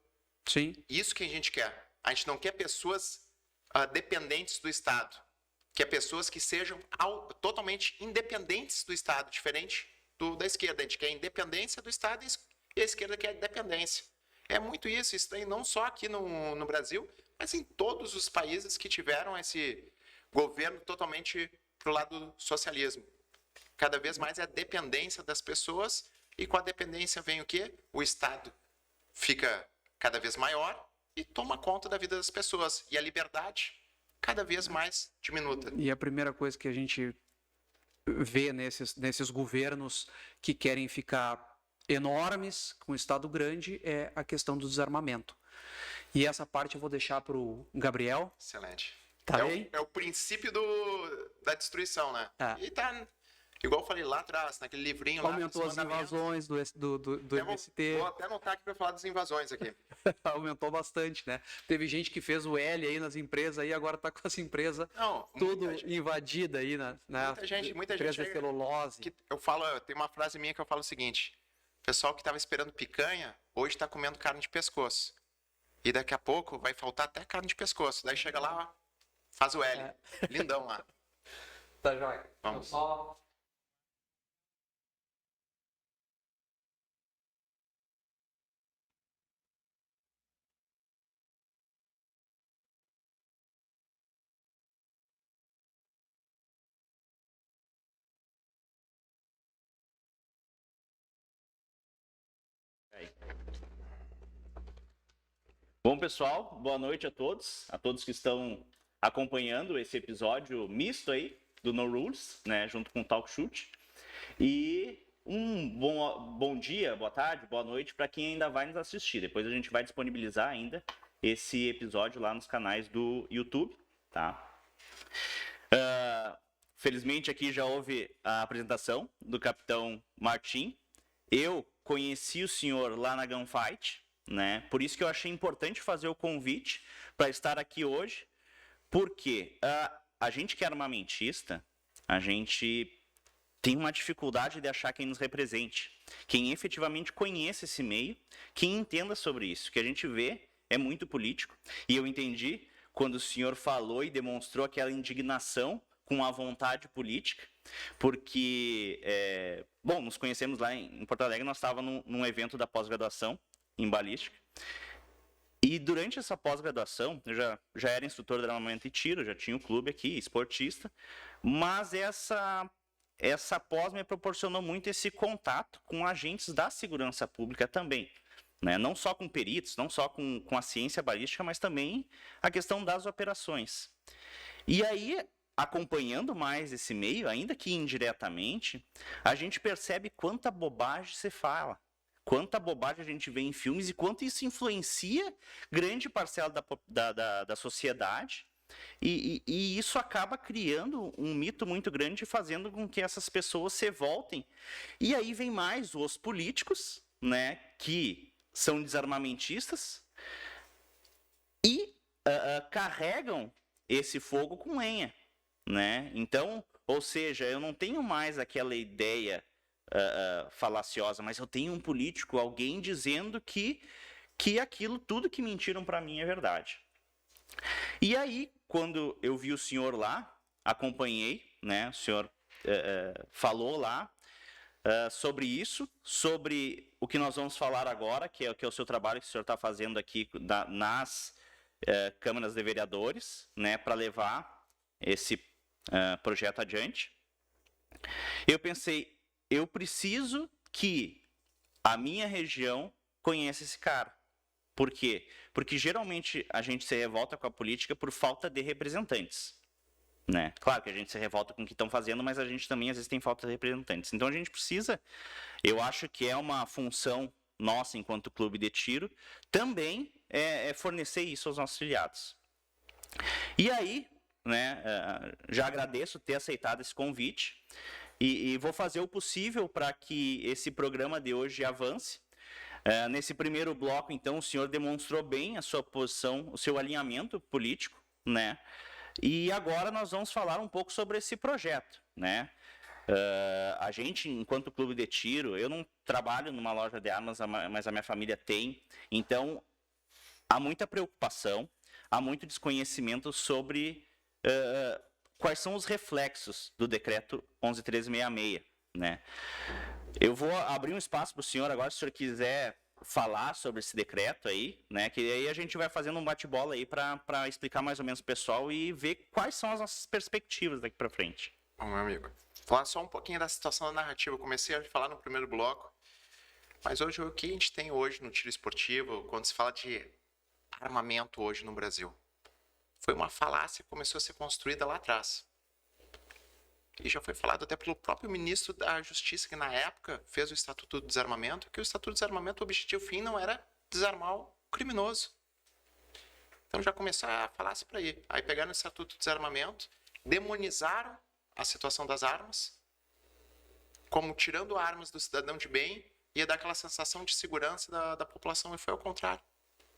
Sim. Isso que a gente quer. A gente não quer pessoas dependentes do Estado. Quer pessoas que sejam totalmente independentes do Estado, diferente da esquerda. A gente quer independência do Estado e a esquerda quer dependência. É muito isso tem não só aqui no Brasil, mas em todos os países que tiveram esse governo totalmente pro lado do socialismo. Cada vez mais é a dependência das pessoas e com a dependência vem o quê? O Estado fica cada vez maior e toma conta da vida das pessoas. E a liberdade cada vez mais diminuta. E a primeira coisa que a gente vê nesses governos que querem ficar enormes, com o Estado grande, é a questão do desarmamento. E essa parte eu vou deixar para o Gabriel. Excelente. Tá bem? É o princípio da destruição, né? É. E tá, igual eu falei lá atrás, naquele livrinho Aumentou as invasões do MST. Vou até anotar aqui para falar das invasões aqui. Aumentou bastante, né? Teve gente que fez o L aí nas empresas aí, agora tá com as empresas tudo invadida aí, né? Muita empresa gente de celulose. Tem uma frase minha que eu falo o seguinte: o pessoal que estava esperando picanha, hoje está comendo carne de pescoço. E daqui a pouco vai faltar até carne de pescoço. Daí chega lá, faz o L. Lindão lá. Tá joia. Vamos. Só... Bom, pessoal, boa noite a todos que estão acompanhando esse episódio misto aí do No Rules, né, junto com o Talk Shoot. E um bom dia, boa tarde, boa noite para quem ainda vai nos assistir. Depois a gente vai disponibilizar ainda esse episódio lá nos canais do YouTube tá? Felizmente aqui já houve a apresentação do Capitão Martim. Eu conheci o senhor lá na Gunfight, né? Por isso que eu achei importante fazer o convite para estar aqui hoje, porque a gente que é armamentista, a gente tem uma dificuldade de achar quem nos represente, quem efetivamente conhece esse meio, quem entenda sobre isso. O que a gente vê é muito político, e eu entendi quando o senhor falou e demonstrou aquela indignação com a vontade política, porque, bom, nos conhecemos lá em Porto Alegre, nós estávamos num evento da pós-graduação em balística, e durante essa pós-graduação, eu já era instrutor de armamento e tiro, já tinha o clube aqui, esportista, mas essa pós me proporcionou muito esse contato com agentes da segurança pública também, né? Não só com peritos, não só com a ciência balística, mas também a questão das operações. E aí, acompanhando mais esse meio, ainda que indiretamente, a gente percebe quanta bobagem se fala, quanta bobagem a gente vê em filmes e quanto isso influencia grande parcela da sociedade. E isso acaba criando um mito muito grande, fazendo com que essas pessoas se voltem. E aí vem mais os políticos, né, que são desarmamentistas e carregam esse fogo com lenha, né? Então, ou seja, eu não tenho mais aquela ideia falaciosa, mas eu tenho um político, alguém dizendo que aquilo, tudo que mentiram para mim é verdade. E aí, quando eu vi o senhor lá, acompanhei, né? O senhor falou lá sobre isso, sobre o que nós vamos falar agora, que é o seu trabalho que o senhor está fazendo aqui nas câmaras de vereadores, né? Para levar esse projeto adiante. Eu pensei, eu preciso que a minha região conheça esse cara. Por quê? Porque geralmente a gente se revolta com a política por falta de representantes, né? Claro que a gente se revolta com o que estão fazendo, mas a gente também às vezes tem falta de representantes. Então a gente precisa, eu acho que é uma função nossa enquanto clube de tiro, também fornecer isso aos nossos filiados. E aí, né, já agradeço ter aceitado esse convite e vou fazer o possível para que esse programa de hoje avance. Nesse primeiro bloco, então, o senhor demonstrou bem a sua posição, o seu alinhamento político, né? E agora nós vamos falar um pouco sobre esse projeto, né? A gente, enquanto clube de tiro, eu não trabalho numa loja de armas, mas a minha família tem, então há muita preocupação, há muito desconhecimento sobre quais são os reflexos do decreto 11.1366, né? Eu vou abrir um espaço para o senhor agora, se o senhor quiser falar sobre esse decreto aí, né? Que aí a gente vai fazendo um bate-bola aí para explicar mais ou menos o pessoal e ver quais são as nossas perspectivas daqui para frente. Bom, meu amigo, falar só um pouquinho da situação da narrativa. Eu comecei a falar no primeiro bloco, mas hoje o que a gente tem hoje no tiro esportivo, quando se fala de armamento hoje no Brasil, foi uma falácia que começou a ser construída lá atrás. E já foi falado até pelo próprio ministro da Justiça, que na época fez o Estatuto do Desarmamento, que o Estatuto do Desarmamento, o objetivo fim não era desarmar o criminoso. Então já começou a falar-se para aí. Aí pegaram o Estatuto do Desarmamento, demonizaram a situação das armas, como tirando armas do cidadão de bem, ia dar aquela sensação de segurança da população, e foi ao contrário.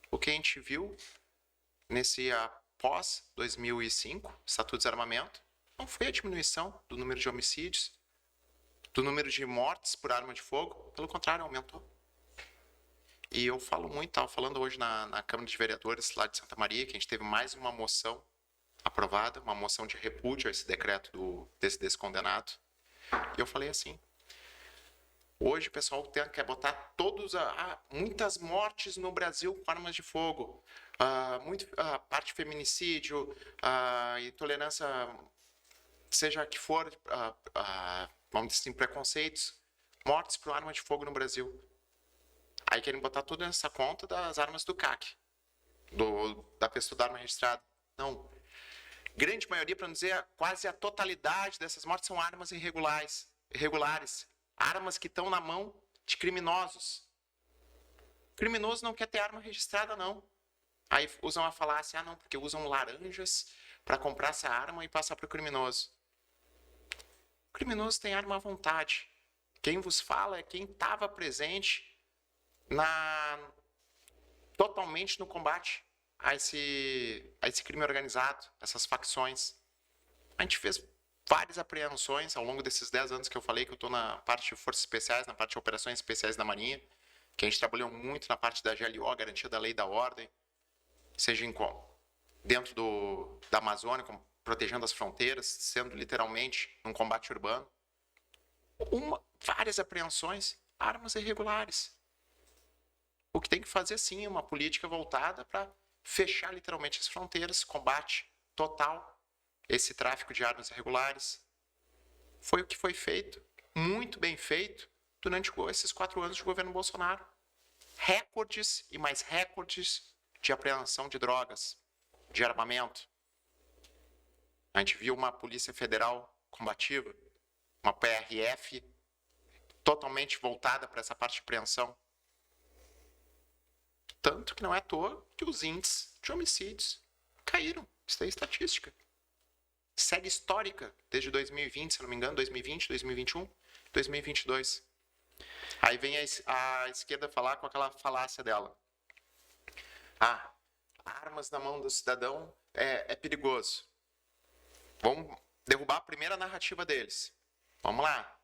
O que a gente viu nesse após 2005, Estatuto do Desarmamento, não foi a diminuição do número de homicídios, do número de mortes por arma de fogo, pelo contrário, aumentou. E eu falo muito, estava falando hoje na Câmara de Vereadores lá de Santa Maria, que a gente teve mais uma moção aprovada, uma moção de repúdio a esse decreto desse condenado. E eu falei assim, hoje o pessoal quer botar muitas mortes no Brasil com armas de fogo, parte de feminicídio, intolerância, seja que for, vamos dizer assim, preconceitos, mortes por arma de fogo no Brasil. Aí querem botar tudo nessa conta das armas do CAC, da pessoa da arma registrada. Não. Grande maioria, para não dizer quase a totalidade dessas mortes, são armas irregulares. Armas que estão na mão de criminosos. Criminoso não quer ter arma registrada, não. Aí usam a falácia, não, porque usam laranjas para comprar essa arma e passar para o criminoso. O criminoso tem arma à vontade. Quem vos fala é quem estava presente totalmente no combate a esse crime organizado, essas facções. A gente fez várias apreensões ao longo desses 10 anos que eu falei, que eu estou na parte de forças especiais, na parte de operações especiais da Marinha, que a gente trabalhou muito na parte da GLO, garantia da lei e da ordem, seja dentro da Amazônia, protegendo as fronteiras, sendo literalmente um combate urbano. Várias apreensões, armas irregulares. O que tem que fazer, sim, é uma política voltada para fechar literalmente as fronteiras, combate total esse tráfico de armas irregulares. Foi o que foi feito, muito bem feito, durante esses 4 anos de governo Bolsonaro. Recordes e mais recordes de apreensão de drogas, de armamento. A gente viu uma Polícia Federal combativa, uma PRF totalmente voltada para essa parte de apreensão. Tanto que não é à toa que os índices de homicídios caíram. Isso é estatística. Série histórica desde 2020, se não me engano, 2020, 2021, 2022. Aí vem a esquerda falar com aquela falácia dela. Armas na mão do cidadão é perigoso. Vamos derrubar a primeira narrativa deles. Vamos lá.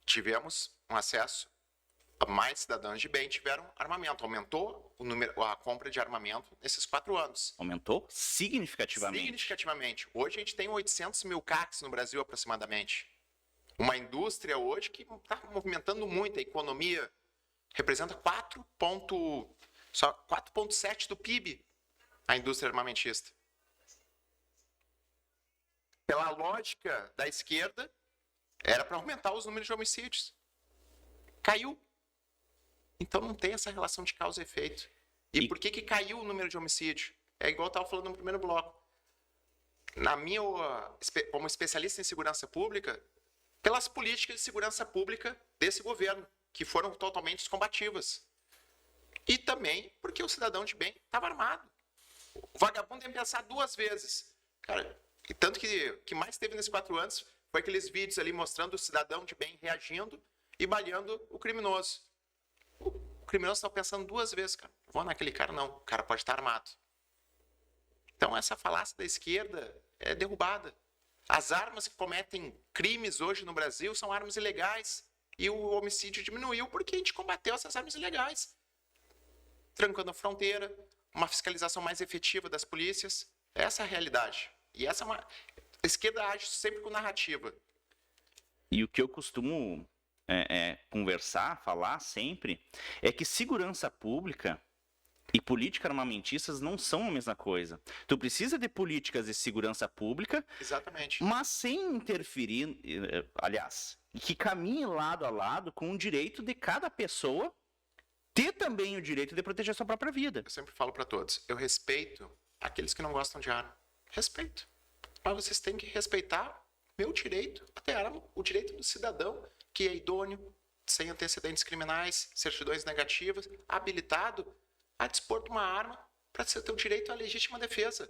Tivemos um acesso, mais cidadãos de bem tiveram armamento. Aumentou a compra de armamento nesses 4 anos. Aumentou significativamente. Significativamente. Hoje a gente tem 800 mil CACs no Brasil aproximadamente. Uma indústria hoje que está movimentando muito. A economia representa 4,7% do PIB, a indústria armamentista. Pela lógica da esquerda, era para aumentar os números de homicídios. Caiu. Então não tem essa relação de causa e efeito. E por que caiu o número de homicídio? É igual eu estava falando no primeiro bloco. Como especialista em segurança pública, pelas políticas de segurança pública desse governo, que foram totalmente combativas. E também porque o cidadão de bem estava armado. O vagabundo tem que pensar 2 vezes. Cara, e tanto que mais teve nesses 4 anos foi aqueles vídeos ali mostrando o cidadão de bem reagindo e baleando o criminoso. O criminoso está pensando 2 vezes, cara. Vou naquele cara, não. O cara pode estar armado. Então essa falácia da esquerda é derrubada. As armas que cometem crimes hoje no Brasil são armas ilegais. E o homicídio diminuiu porque a gente combateu essas armas ilegais. Trancando a fronteira, uma fiscalização mais efetiva das polícias. Essa é a realidade. E essa é a esquerda age sempre com narrativa. E o que eu costumo falar sempre, é que segurança pública e política armamentistas não são a mesma coisa. Tu precisa de políticas de segurança pública, exatamente, mas sem interferir, aliás, que caminhe lado a lado com o direito de cada pessoa ter também o direito de proteger a sua própria vida. Eu sempre falo para todos, eu respeito aqueles que não gostam de arma. Respeito. Mas vocês têm que respeitar meu direito a ter arma, o direito do cidadão que é idôneo, sem antecedentes criminais, certidões negativas, habilitado a dispor de uma arma para ter o direito à legítima defesa.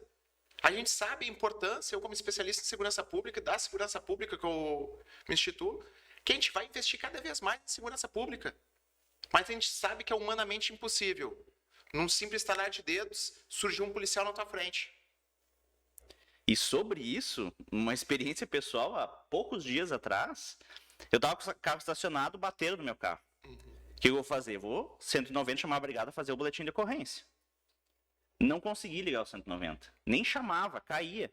A gente sabe a importância, eu como especialista em segurança pública, da segurança pública que eu me instituo, que a gente vai investir cada vez mais em segurança pública. Mas a gente sabe que é humanamente impossível. Num simples estalar de dedos, surgiu um policial na tua frente. E sobre isso, uma experiência pessoal, há poucos dias atrás, eu estava com o carro estacionado, bateram no meu carro. O que eu vou fazer? Vou 190 chamar a brigada, fazer o boletim de ocorrência. Não consegui ligar o 190. Nem chamava, caía.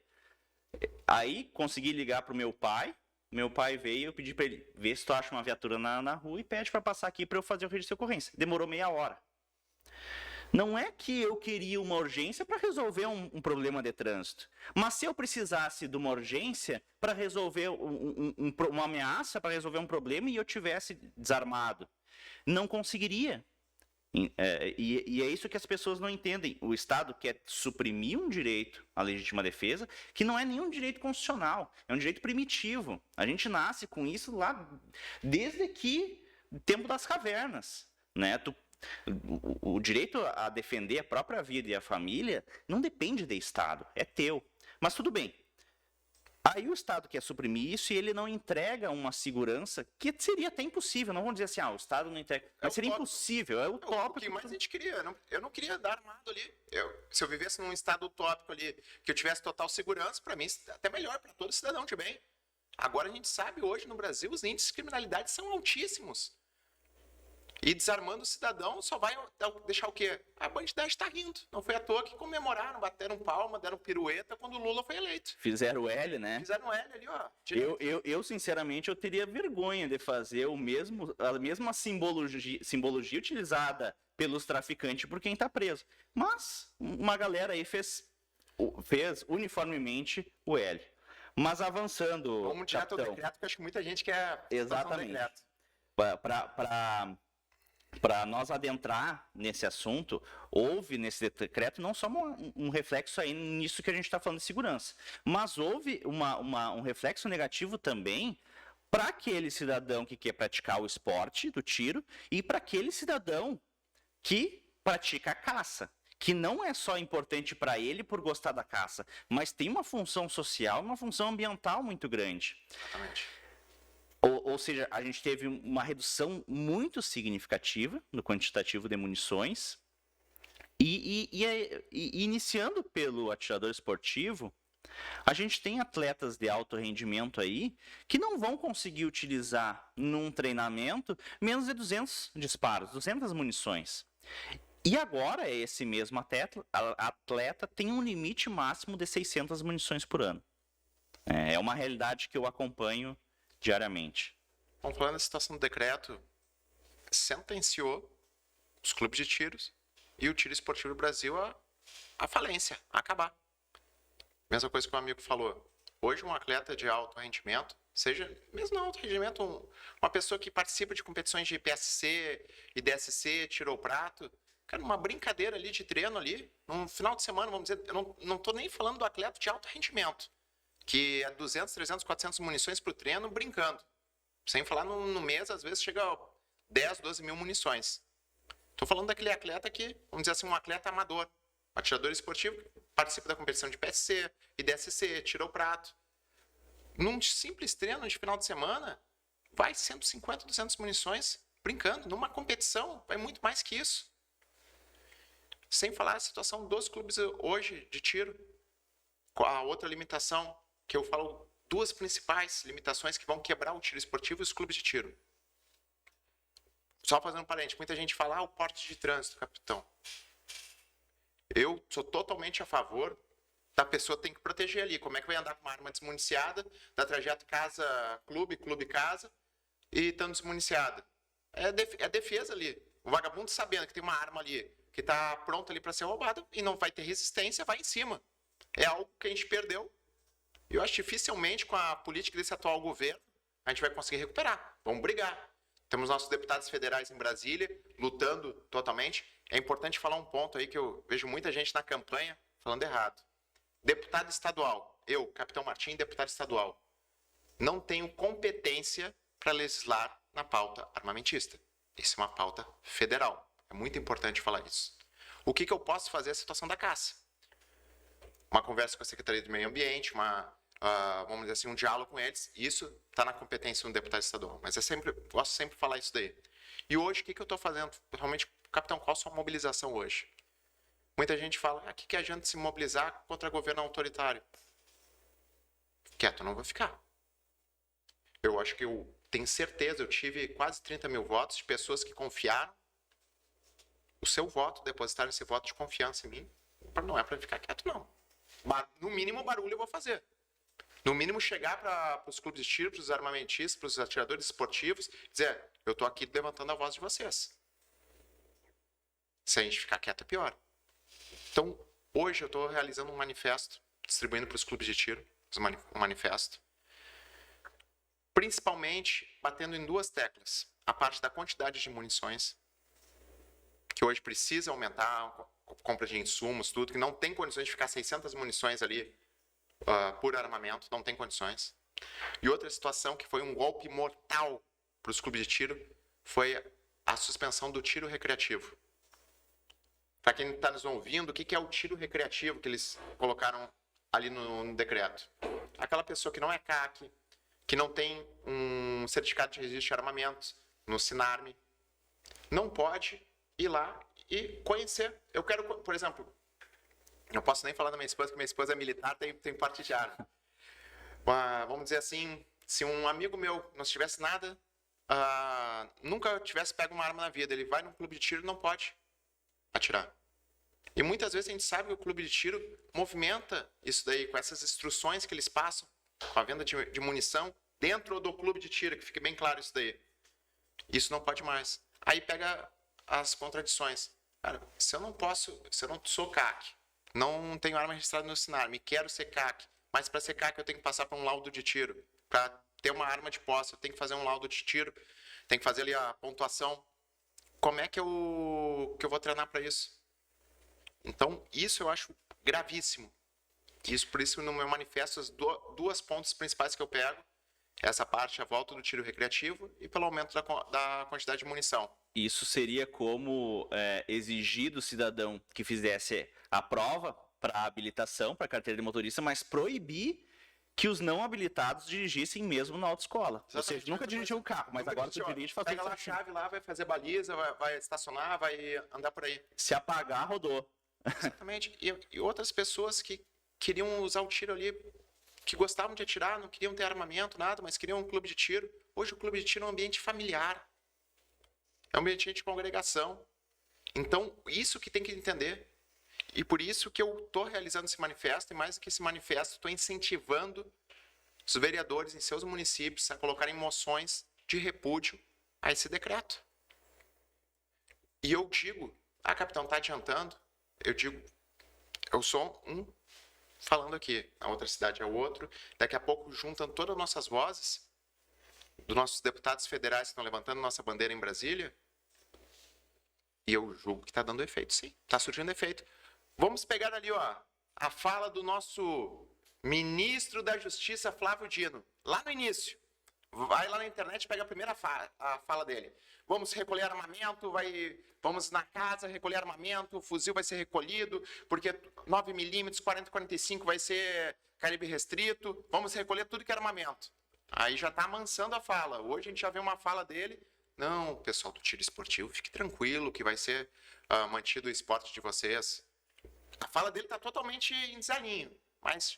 Aí consegui ligar para o meu pai. Meu pai veio, eu pedi para ele ver se tu acha uma viatura na rua e pede para passar aqui para eu fazer o registro de ocorrência. Demorou meia hora. Não é que eu queria uma urgência para resolver um problema de trânsito. Mas se eu precisasse de uma urgência para resolver uma ameaça, para resolver um problema e eu tivesse desarmado, não conseguiria. E é isso que as pessoas não entendem. O Estado quer suprimir um direito à legítima defesa que não é nenhum direito constitucional, é um direito primitivo. A gente nasce com isso lá desde que tempo das cavernas, né? O direito a defender a própria vida e a família não depende do Estado, é teu. Mas tudo bem. Aí o Estado quer suprimir isso e ele não entrega uma segurança que seria até impossível. Não vamos dizer assim, o Estado não entrega. Mas seria impossível, é utópico. O que mais a gente queria. Eu não queria dar armado ali. Se eu vivesse num estado utópico ali, que eu tivesse total segurança, para mim, até melhor para todo cidadão de bem. Agora a gente sabe hoje no Brasil, os índices de criminalidade são altíssimos. E desarmando o cidadão só vai deixar o quê? A bandidagem está rindo. Não foi à toa que comemoraram, bateram palma, deram pirueta quando o Lula foi eleito. Fizeram o L, né? Fizeram o L ali, ó. Eu sinceramente, eu teria vergonha de fazer a mesma simbologia utilizada pelos traficantes por quem está preso. Mas uma galera aí fez uniformemente o L. Mas avançando, vamos direto ao decreto, que eu acho que muita gente quer... Exatamente. Para nós adentrar nesse assunto, houve nesse decreto não só um reflexo aí nisso que a gente está falando de segurança, mas houve um reflexo negativo também para aquele cidadão que quer praticar o esporte do tiro e para aquele cidadão que pratica a caça, que não é só importante para ele por gostar da caça, mas tem uma função social, uma função ambiental muito grande. Exatamente. Ou seja, a gente teve uma redução muito significativa no quantitativo de munições. E iniciando pelo atirador esportivo, a gente tem atletas de alto rendimento aí que não vão conseguir utilizar num treinamento menos de 200 disparos, 200 munições. E agora esse mesmo atleta tem um limite máximo de 600 munições por ano. É uma realidade que eu acompanho diariamente. Bom, falando da situação do decreto, sentenciou os clubes de tiros e o tiro esportivo do Brasil à falência, a acabar. Mesma coisa que o amigo falou. Hoje um atleta de alto rendimento, seja mesmo não alto rendimento, uma pessoa que participa de competições de PSC e DSC, tirou o prato, cara, uma brincadeira ali de treino ali, num final de semana, vamos dizer, eu não estou nem falando do atleta de alto rendimento, que é 200, 300, 400 munições para o treino brincando. Sem falar no mês, às vezes chega a 10, 12 mil munições. Estou falando daquele atleta que, vamos dizer assim, um atleta amador, atirador esportivo, participa da competição de PSC e DSC, tirou o prato. Num simples treino de final de semana, vai 150, 200 munições brincando. Numa competição, vai muito mais que isso. Sem falar a situação dos clubes hoje de tiro. A outra limitação, que eu falo, duas principais limitações que vão quebrar o tiro esportivo e os clubes de tiro. Só fazendo um parênteses, muita gente fala, o porte de trânsito, capitão. Eu sou totalmente a favor da pessoa tem que proteger ali. Como é que vai andar com uma arma desmuniciada, da trajeto casa-clube, clube-casa, e estando desmuniciada? É defesa ali. O vagabundo sabendo que tem uma arma ali, que está pronta ali para ser roubada, e não vai ter resistência, vai em cima. É algo que a gente perdeu. E eu acho que dificilmente, com a política desse atual governo, a gente vai conseguir recuperar. Vamos brigar. Temos nossos deputados federais em Brasília, lutando totalmente. É importante falar um ponto aí que eu vejo muita gente na campanha falando errado. Deputado estadual, eu, Capitão Martim, deputado estadual, não tenho competência para legislar na pauta armamentista. Isso é uma pauta federal. É muito importante falar isso. O que eu posso fazer é a situação da caça? Uma conversa com a Secretaria do Meio Ambiente, vamos dizer assim, um diálogo com eles. Isso está na competência do deputado estadual. Mas gosto sempre de falar isso daí. E hoje, o que eu estou fazendo? Realmente, capitão, qual a sua mobilização hoje? Muita gente fala, o que adianta se mobilizar contra governo autoritário? Quieto, não vou ficar. Eu acho que eu tenho certeza, eu tive quase 30 mil votos de pessoas que confiaram o seu voto, depositaram esse voto de confiança em mim. Não é para ficar quieto, não. No mínimo, barulho eu vou fazer. No mínimo, chegar para os clubes de tiro, para os armamentistas, para os atiradores esportivos, dizer, eu estou aqui levantando a voz de vocês. Se a gente ficar quieto, é pior. Então, hoje eu estou realizando um manifesto, distribuindo para os clubes de tiro, um manifesto, principalmente batendo em duas teclas. A parte da quantidade de munições, que hoje precisa aumentar, compra de insumos, tudo, que não tem condições de ficar 600 munições ali por armamento, não tem condições. E outra situação que foi um golpe mortal para os clubes de tiro foi a suspensão do tiro recreativo. Para quem está nos ouvindo, o que é o tiro recreativo que eles colocaram ali no decreto? Aquela pessoa que não é CAC, que não tem um certificado de registro de armamentos no Sinarme, não pode ir lá e conhecer. Eu quero, por exemplo, não posso nem falar da minha esposa, porque minha esposa é militar, tem porte de arma. Vamos dizer assim, se um amigo meu não tivesse nada, nunca tivesse pego uma arma na vida, ele vai num clube de tiro e não pode atirar. E muitas vezes a gente sabe que o clube de tiro movimenta isso daí, com essas instruções que eles passam, com a venda de munição dentro do clube de tiro, que fique bem claro isso daí. Isso não pode mais. Aí pega as contradições. Cara, se eu não sou CAC, não tenho arma registrada no Sinarme, quero ser CAC, mas para ser CAC eu tenho que passar por um laudo de tiro. Para ter uma arma de posse, eu tenho que fazer um laudo de tiro, tenho que fazer ali a pontuação. Como é que eu vou treinar para isso? Então, isso eu acho gravíssimo. Por isso, no meu manifesto, as duas pontos principais que eu pego, essa parte, a volta do tiro recreativo e pelo aumento da quantidade de munição. Isso seria como exigir do cidadão que fizesse a prova para habilitação, para carteira de motorista, mas proibir que os não habilitados dirigissem mesmo na autoescola. Ou seja, nunca dirigiu um carro, mas agora tu dirige, faz pega lá a chave lá, vai fazer baliza, vai estacionar, vai andar por aí. Se apagar, rodou. Exatamente. E outras pessoas que queriam usar o tiro ali, que gostavam de atirar, não queriam ter armamento, nada, mas queriam um clube de tiro. Hoje o clube de tiro é um ambiente familiar. É um ambiente de congregação. Então, isso que tem que entender. E por isso que eu estou realizando esse manifesto, e mais do que esse manifesto, estou incentivando os vereadores em seus municípios a colocarem moções de repúdio a esse decreto. E eu digo, capitão, está adiantando? Eu digo, eu sou um falando aqui, a outra cidade é o outro. Daqui a pouco juntam todas as nossas vozes, dos nossos deputados federais que estão levantando nossa bandeira em Brasília, e eu julgo que está dando efeito, sim. Está surgindo efeito. Vamos pegar ali, a fala do nosso ministro da Justiça, Flávio Dino, lá no início. Vai lá na internet e pega a primeira fala dele. Vamos recolher armamento, vamos na casa recolher armamento, o fuzil vai ser recolhido, porque 9mm, 40-45 vai ser calibre restrito, vamos recolher tudo que é armamento. Aí já está amansando a fala. Hoje a gente já vê uma fala dele. Não, pessoal do tiro esportivo, fique tranquilo que vai ser mantido o esporte de vocês. A fala dele está totalmente em desalinho, mas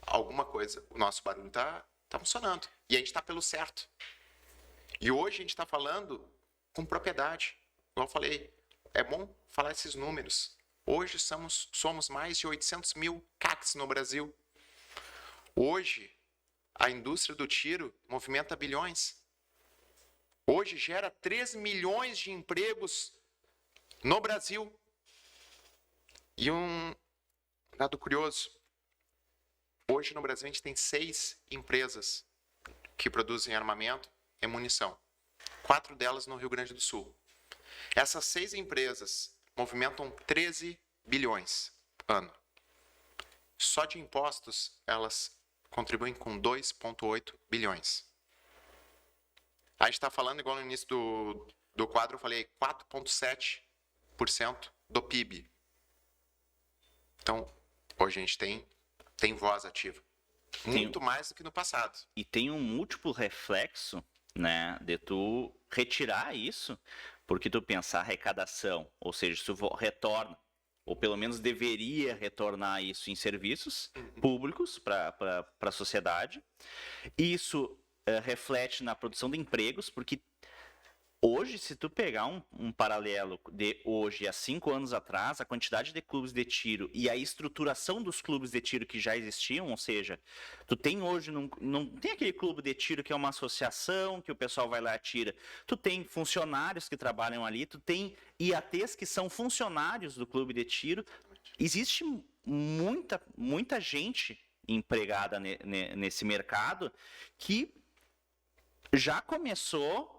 alguma coisa, o nosso barulho está funcionando. E a gente está pelo certo. E hoje a gente está falando com propriedade. Igual eu falei, é bom falar esses números. Hoje somos mais de 800 mil CACs no Brasil. Hoje, a indústria do tiro movimenta bilhões. Hoje gera 3 milhões de empregos no Brasil. E um dado curioso. Hoje no Brasil a gente tem 6 empresas que produzem armamento e munição. 4 delas no Rio Grande do Sul. Essas 6 empresas movimentam 13 bilhões ano. Só de impostos elas contribuem com 2,8 bilhões. A gente está falando, igual no início do quadro, eu falei 4,7% do PIB. Então, hoje a gente tem voz ativa. Muito mais do que no passado. E tem um múltiplo reflexo, né, de tu retirar isso, porque tu pensar arrecadação, ou seja, se tu retorna, ou pelo menos deveria retornar isso em serviços públicos para a sociedade. Isso reflete na produção de empregos, porque hoje, se tu pegar um paralelo de hoje a 5 anos atrás, a quantidade de clubes de tiro e a estruturação dos clubes de tiro que já existiam, ou seja, tu tem hoje, não tem aquele clube de tiro que é uma associação, que o pessoal vai lá e atira. Tu tem funcionários que trabalham ali, tu tem IATs que são funcionários do clube de tiro. Existe muita gente empregada nesse mercado que já começou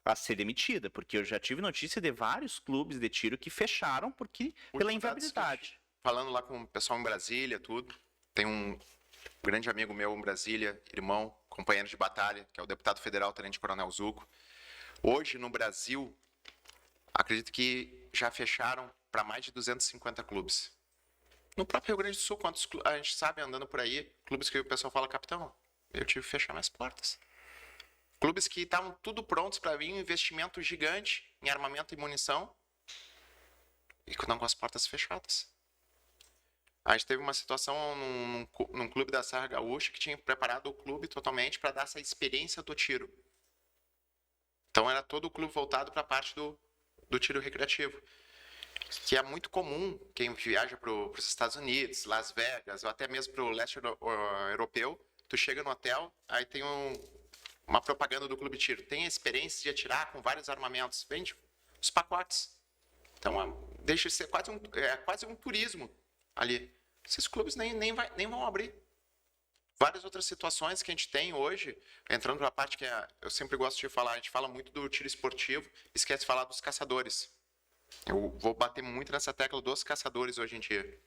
a ser demitida, porque eu já tive notícia de vários clubes de tiro que fecharam pela inviabilidade. Falando lá com o pessoal em Brasília, tudo, tem um grande amigo meu em Brasília, irmão, companheiro de batalha, que é o deputado federal, tenente coronel Zuco. Hoje, no Brasil, acredito que já fecharam para mais de 250 clubes. No próprio Rio Grande do Sul, quantos a gente sabe andando por aí, clubes que o pessoal fala, capitão, eu tive que fechar minhas portas. Clubes que estavam tudo prontos para vir um investimento gigante em armamento e munição e não com as portas fechadas. A gente teve uma situação num clube da Serra Gaúcha que tinha preparado o clube totalmente para dar essa experiência do tiro. Então era todo o clube voltado para a parte do tiro recreativo. Que é muito comum quem viaja para os Estados Unidos, Las Vegas, ou até mesmo para o leste europeu. Tu chega no hotel, aí tem uma propaganda do clube de tiro. Tem a experiência de atirar com vários armamentos. Vende os pacotes. Então, deixa de ser quase um turismo ali. Esses clubes nem vão abrir. Várias outras situações que a gente tem hoje, entrando na parte que eu sempre gosto de falar, a gente fala muito do tiro esportivo, esquece de falar dos caçadores. Eu vou bater muito nessa tecla dos caçadores hoje em dia.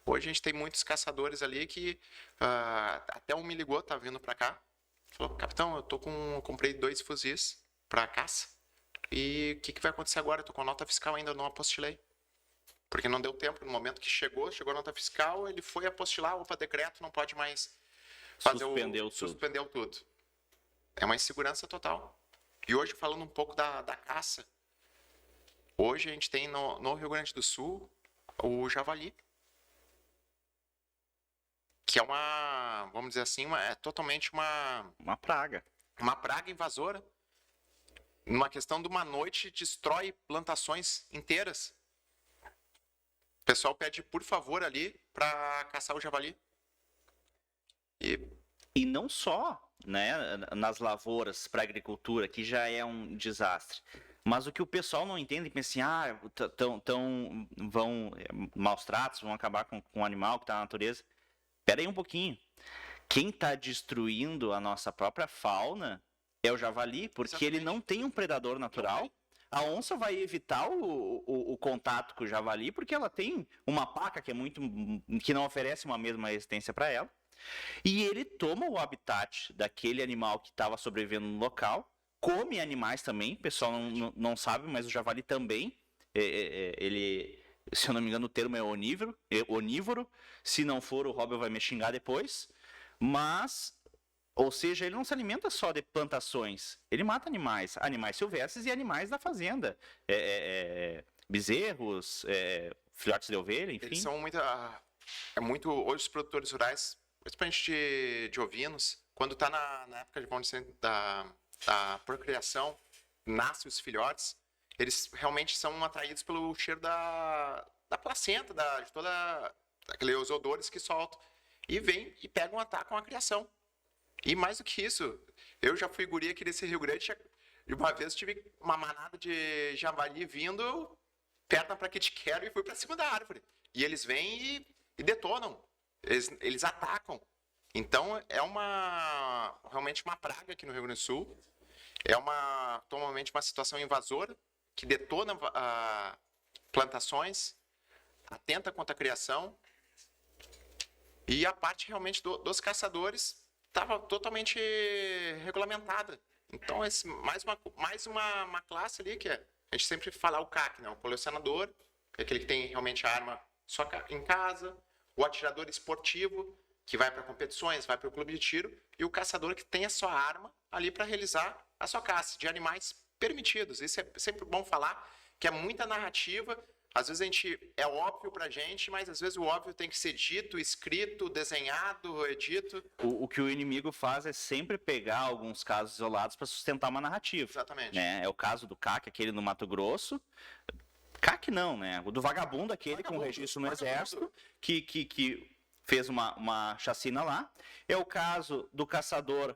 Hoje a gente tem muitos caçadores ali que até um me ligou, tá vindo para cá, falou, capitão, eu comprei 2 fuzis para caça e o que vai acontecer agora? Eu tô com a nota fiscal ainda, não apostilei. Porque não deu tempo, no momento que chegou a nota fiscal, ele foi apostilar, opa, decreto, não pode mais fazer suspendeu tudo. É uma insegurança total. E hoje, falando um pouco da caça, hoje a gente tem no Rio Grande do Sul o javali, que é vamos dizer assim, é totalmente uma praga. Uma praga invasora. Numa questão de uma noite, destrói plantações inteiras. O pessoal pede, por favor, ali, para caçar o javali. E não só, né, nas lavouras para agricultura, que já é um desastre. Mas o que o pessoal não entende, pensa assim, maus tratos, vão acabar com o animal que está na natureza. Espera aí um pouquinho. Quem está destruindo a nossa própria fauna é o javali, porque Exatamente. ele não tem um predador natural. A onça vai evitar o contato com o javali, porque ela tem uma paca que não oferece uma mesma resistência para ela. E ele toma o habitat daquele animal que estava sobrevivendo no local, come animais também, o pessoal não sabe, mas o javali também, ele, se eu não me engano o termo é onívoro, se não for o Robert vai me xingar depois, mas, ou seja, ele não se alimenta só de plantações, ele mata animais silvestres e animais da fazenda, bezerros, filhotes de ovelha, enfim. Eles são muito, hoje os produtores rurais, principalmente de ovinos, quando está na época da procriação, nascem os filhotes, eles realmente são atraídos pelo cheiro da placenta, de toda aqueles odores que soltam. E vêm e pegam, atacam a criação. E mais do que isso, eu já fui guri aqui nesse Rio Grande, e uma vez tive uma manada de javali vindo perto para que te quero e fui para cima da árvore. E eles vêm e detonam. Eles atacam. Então, é realmente uma praga aqui no Rio Grande do Sul. É totalmente uma situação invasora que detona plantações, atenta contra a criação. E a parte realmente dos caçadores estava totalmente regulamentada. Então, mais uma classe ali que a gente sempre fala o CAC, né? O colecionador, que é aquele que tem realmente a arma só em casa. O atirador esportivo, que vai para competições, vai para o clube de tiro, e o caçador que tem a sua arma ali para realizar a sua caça de animais permitidos. Isso é sempre bom falar, que é muita narrativa. Às vezes é óbvio pra gente, mas às vezes o óbvio tem que ser dito, escrito, desenhado, dito. O que o inimigo faz é sempre pegar alguns casos isolados para sustentar uma narrativa. Exatamente. Né? É o caso do CAC, aquele no Mato Grosso. CAC não, né? O do vagabundo, aquele com registro no exército, que fez uma chacina lá. É o caso do caçador,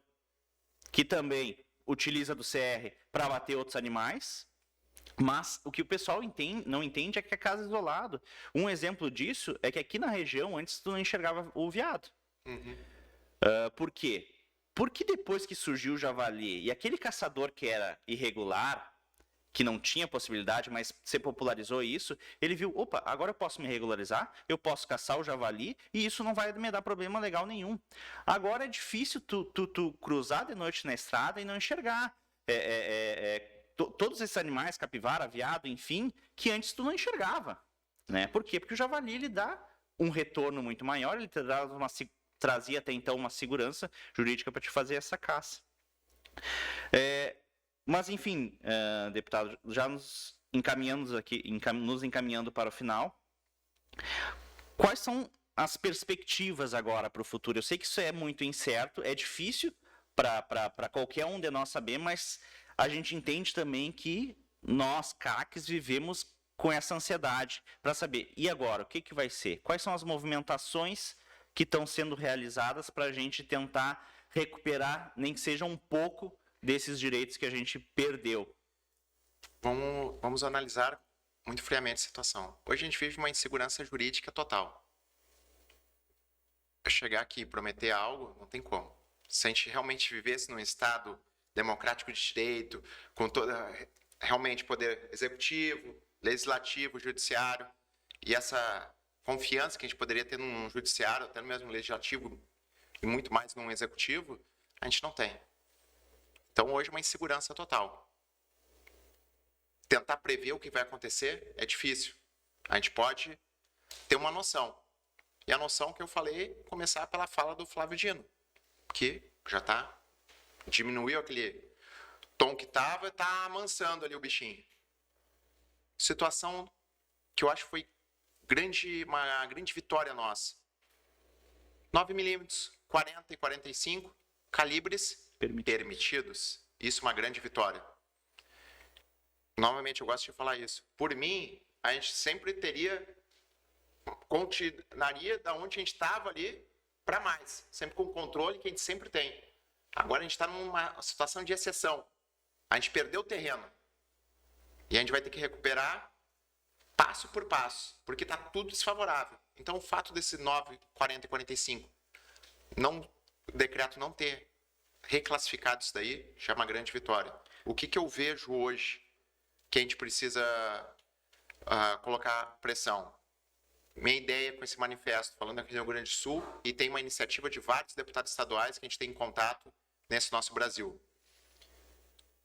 que também utiliza do CR para bater outros animais. Mas o que o pessoal não entende é que é caso isolado. Um exemplo disso é que aqui na região, antes tu não enxergava o veado. Uhum. Por quê? Porque depois que surgiu o javali e aquele caçador que era irregular, que não tinha possibilidade, mas se popularizou isso, ele viu, opa, agora eu posso me regularizar, eu posso caçar o javali e isso não vai me dar problema legal nenhum. Agora é difícil tu cruzar de noite na estrada e não enxergar todos esses animais, capivara, veado, enfim, que antes tu não enxergava, né? Por quê? Porque o javali ele dá um retorno muito maior, ele trazia até então uma segurança jurídica para te fazer essa caça. Mas, enfim, deputado, já nos encaminhando para o final, quais são as perspectivas agora para o futuro? Eu sei que isso é muito incerto, é difícil para qualquer um de nós saber, mas a gente entende também que nós, CACs, vivemos com essa ansiedade para saber, e agora, o que vai ser? Quais são as movimentações que estão sendo realizadas para a gente tentar recuperar, nem que seja um pouco, desses direitos que a gente perdeu? Vamos analisar muito friamente a situação. Hoje a gente vive uma insegurança jurídica total. Eu chegar aqui e prometer algo, não tem como. Se a gente realmente vivesse num Estado democrático de direito, com realmente poder executivo, legislativo, judiciário, e essa confiança que a gente poderia ter num judiciário, até mesmo legislativo, e muito mais num executivo, a gente não tem. Então, hoje, uma insegurança total. Tentar prever o que vai acontecer é difícil. A gente pode ter uma noção. E a noção que eu falei, começar pela fala do Flávio Dino, que já diminuiu aquele tom que estava e está amansando ali o bichinho. Situação que eu acho que foi uma grande vitória nossa. 9mm, 40 e 45, calibres permitidos. Isso é uma grande vitória. Novamente, eu gosto de falar isso. Por mim, a gente sempre continuaria da onde a gente estava ali para mais. Sempre com o controle que a gente sempre tem. Agora a gente está numa situação de exceção. A gente perdeu o terreno. E a gente vai ter que recuperar passo por passo, porque está tudo desfavorável. Então, o fato desse 9, 40 e 45, o decreto não ter reclassificado isso daí, já é uma grande vitória. O que eu vejo hoje que a gente precisa colocar pressão? Minha ideia com esse manifesto, falando aqui no Rio Grande do Sul, e tem uma iniciativa de vários deputados estaduais que a gente tem em contato nesse nosso Brasil.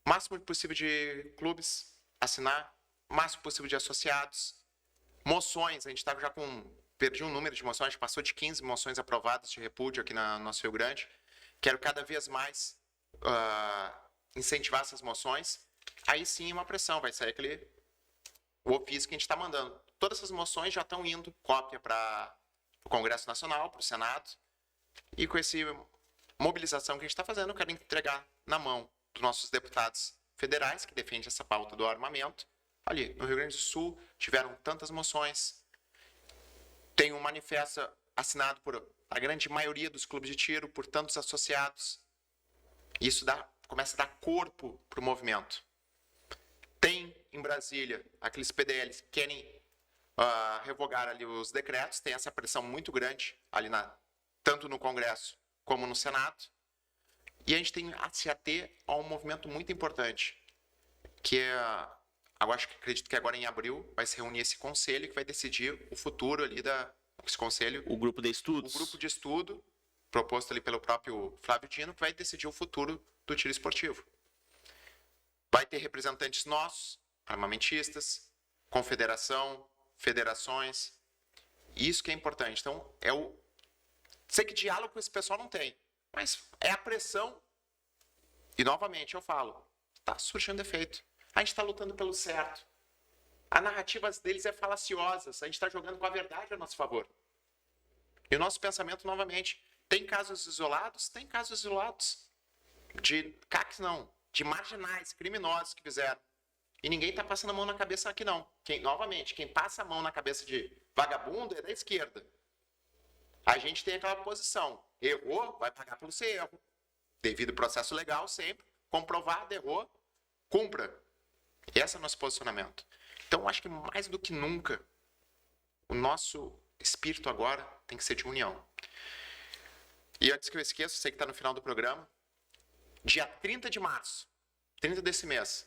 O máximo possível de clubes assinar, o máximo possível de associados, moções, a gente está já perdi um número de moções, a gente passou de 15 moções aprovadas de repúdio aqui no nosso Rio Grande. Quero cada vez mais incentivar essas moções. Aí sim uma pressão, vai sair o ofício que a gente está mandando. Todas essas moções já estão indo, cópia para o Congresso Nacional, para o Senado. E com essa mobilização que a gente está fazendo, eu quero entregar na mão dos nossos deputados federais, que defendem essa pauta do armamento. Ali, no Rio Grande do Sul, tiveram tantas moções. Tem um manifesto assinado por a grande maioria dos clubes de tiro, por tantos associados. Isso começa a dar corpo para o movimento. Tem, em Brasília, aqueles PDLs que querem revogar ali os decretos, tem essa pressão muito grande ali tanto no Congresso como no Senado. E a gente tem a se ater a um movimento muito importante, que acredito que agora em abril vai se reunir esse conselho que vai decidir o futuro ali esse conselho. O grupo de estudos. O grupo de estudo, proposto ali pelo próprio Flávio Dino, que vai decidir o futuro do tiro esportivo. Vai ter representantes nossos, armamentistas, confederação, federações. Isso que é importante. Então, sei que diálogo com esse pessoal não tem, mas é a pressão. E, novamente, eu falo, está surgindo efeito. A gente está lutando pelo certo. A narrativa deles é falaciosa. A gente está jogando com a verdade a nosso favor. E o nosso pensamento, novamente, tem casos isolados? Tem casos isolados. De CACs, não. De marginais, criminosos que fizeram. E ninguém está passando a mão na cabeça aqui, não. Novamente, quem passa a mão na cabeça de vagabundo é da esquerda. A gente tem aquela posição. Errou, vai pagar pelo seu erro. Devido processo legal, sempre. Comprovado, errou, cumpra. Esse é o nosso posicionamento. Então, acho que mais do que nunca, o nosso espírito agora tem que ser de união. E antes que eu esqueça, sei que está no final do programa, dia 30 de março, 30 desse mês,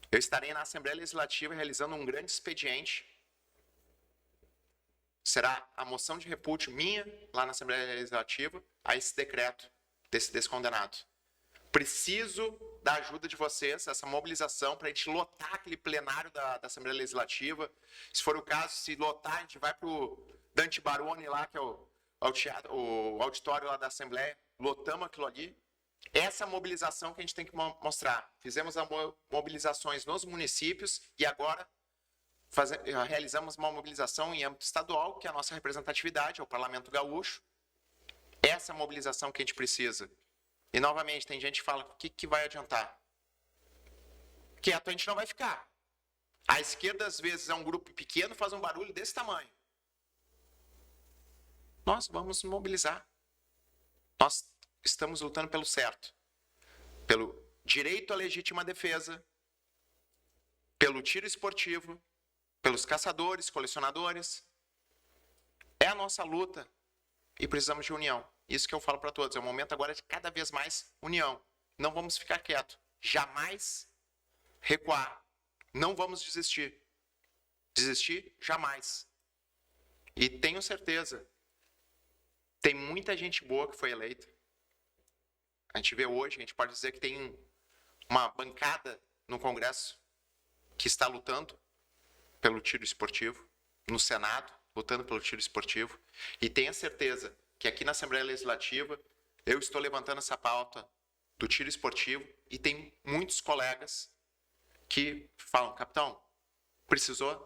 eu estarei na Assembleia Legislativa realizando um grande expediente. Será a moção de repúdio minha, lá na Assembleia Legislativa, a esse decreto desse descondenado. Preciso da ajuda de vocês, essa mobilização, para a gente lotar aquele plenário da Assembleia Legislativa. Se for o caso, se lotar, a gente vai para o Dante Baroni lá, que é o auditório lá da Assembleia, lotamos aquilo ali. Essa mobilização que a gente tem que mostrar. Fizemos mobilizações nos municípios e agora realizamos uma mobilização em âmbito estadual, que é a nossa representatividade, é o Parlamento Gaúcho. Essa mobilização que a gente precisa. E, novamente, tem gente que fala, o que vai adiantar? Quieto a gente não vai ficar. A esquerda, às vezes, é um grupo pequeno, faz um barulho desse tamanho. Nós vamos mobilizar. Nós estamos lutando pelo certo. Pelo direito à legítima defesa, pelo tiro esportivo, pelos caçadores, colecionadores. É a nossa luta e precisamos de união. Isso que eu falo para todos. É o momento agora de cada vez mais união. Não vamos ficar quietos. Jamais recuar. Não vamos desistir. Desistir, jamais. E tenho certeza, tem muita gente boa que foi eleita. A gente vê hoje, a gente pode dizer que tem uma bancada no Congresso que está lutando pelo tiro esportivo, no Senado, lutando pelo tiro esportivo. E tenha certeza que aqui na Assembleia Legislativa eu estou levantando essa pauta do tiro esportivo e tem muitos colegas que falam, capitão, precisando,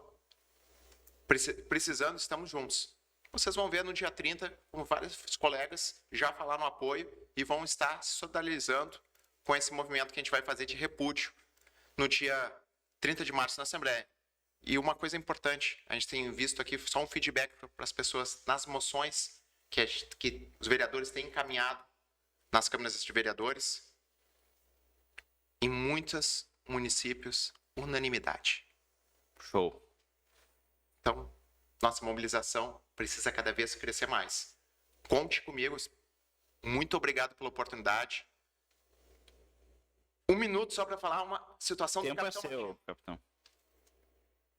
estamos juntos. Vocês vão ver no dia 30, como vários colegas já falaram apoio e vão estar se solidarizando com esse movimento que a gente vai fazer de repúdio no dia 30 de março na Assembleia. E uma coisa importante, a gente tem visto aqui só um feedback para as pessoas nas moções que os vereadores têm encaminhado nas câmaras de vereadores. Em muitos municípios, unanimidade. Show. Então, nossa mobilização precisa cada vez crescer mais. Conte comigo. Muito obrigado pela oportunidade. Um minuto só para falar uma situação do Tempo é capitão. seu, capitão.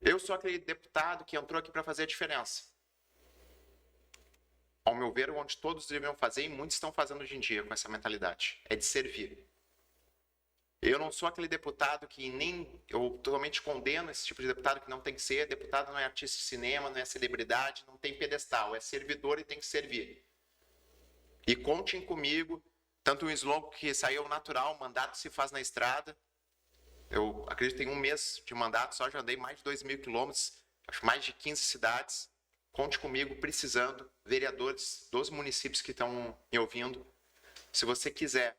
Eu sou aquele deputado que entrou aqui para fazer a diferença. Ao meu ver, onde todos deveriam fazer e muitos estão fazendo hoje em dia com essa mentalidade. É de servir. Eu não sou aquele deputado que eu totalmente condeno esse tipo de deputado que não tem que ser. Deputado não é artista de cinema, não é celebridade, não tem pedestal. É servidor e tem que servir. E contem comigo, tanto um slogan que saiu natural, mandato se faz na estrada. Eu acredito que em um mês de mandato só já andei mais de 2.000 quilômetros, acho mais de 15 cidades. Conte comigo, precisando, vereadores dos municípios que estão me ouvindo. Se você quiser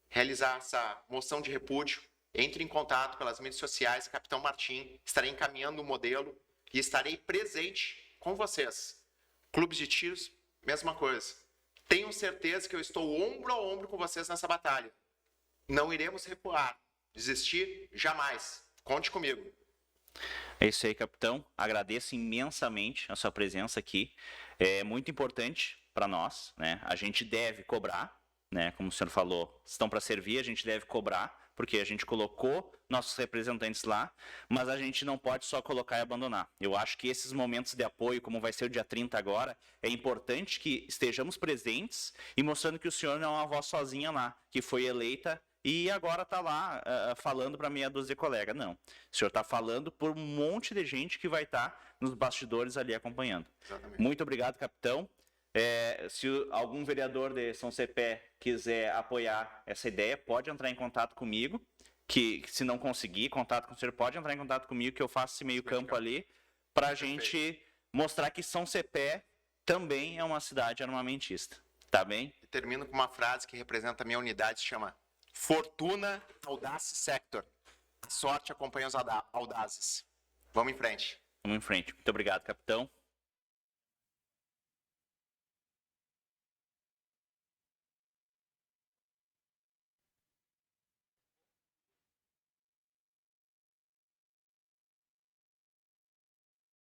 realizar essa moção de repúdio, entre em contato pelas mídias sociais, Capitão Martim, estarei encaminhando o modelo e estarei presente com vocês. Clubes de tiros, mesma coisa. Tenho certeza que eu estou ombro a ombro com vocês nessa batalha. Não iremos recuar, desistir jamais. Conte comigo. É isso aí, capitão. Agradeço imensamente a sua presença aqui. É muito importante para nós, né? A gente deve cobrar, né? Como o senhor falou, estão para servir, a gente deve cobrar, porque a gente colocou nossos representantes lá, mas a gente não pode só colocar e abandonar. Eu acho que esses momentos de apoio, como vai ser o dia 30 agora, é importante que estejamos presentes e mostrando que o senhor não é uma voz sozinha lá, que foi eleita e agora está lá falando para meia dúzia de colega. Não, o senhor está falando por um monte de gente que vai estar nos bastidores ali acompanhando. Exatamente. Muito obrigado, capitão. Se algum vereador de São Cepé quiser apoiar essa ideia, pode entrar em contato comigo, que se não conseguir contato com o senhor, pode entrar em contato comigo, que eu faço esse meio campo ali, para a gente mostrar que São Cepé também é uma cidade armamentista, tá bem? E termino com uma frase que representa a minha unidade, se chama Fortuna Audace Sector. A sorte acompanha os audazes. Vamos em frente. Vamos em frente. Muito obrigado, capitão.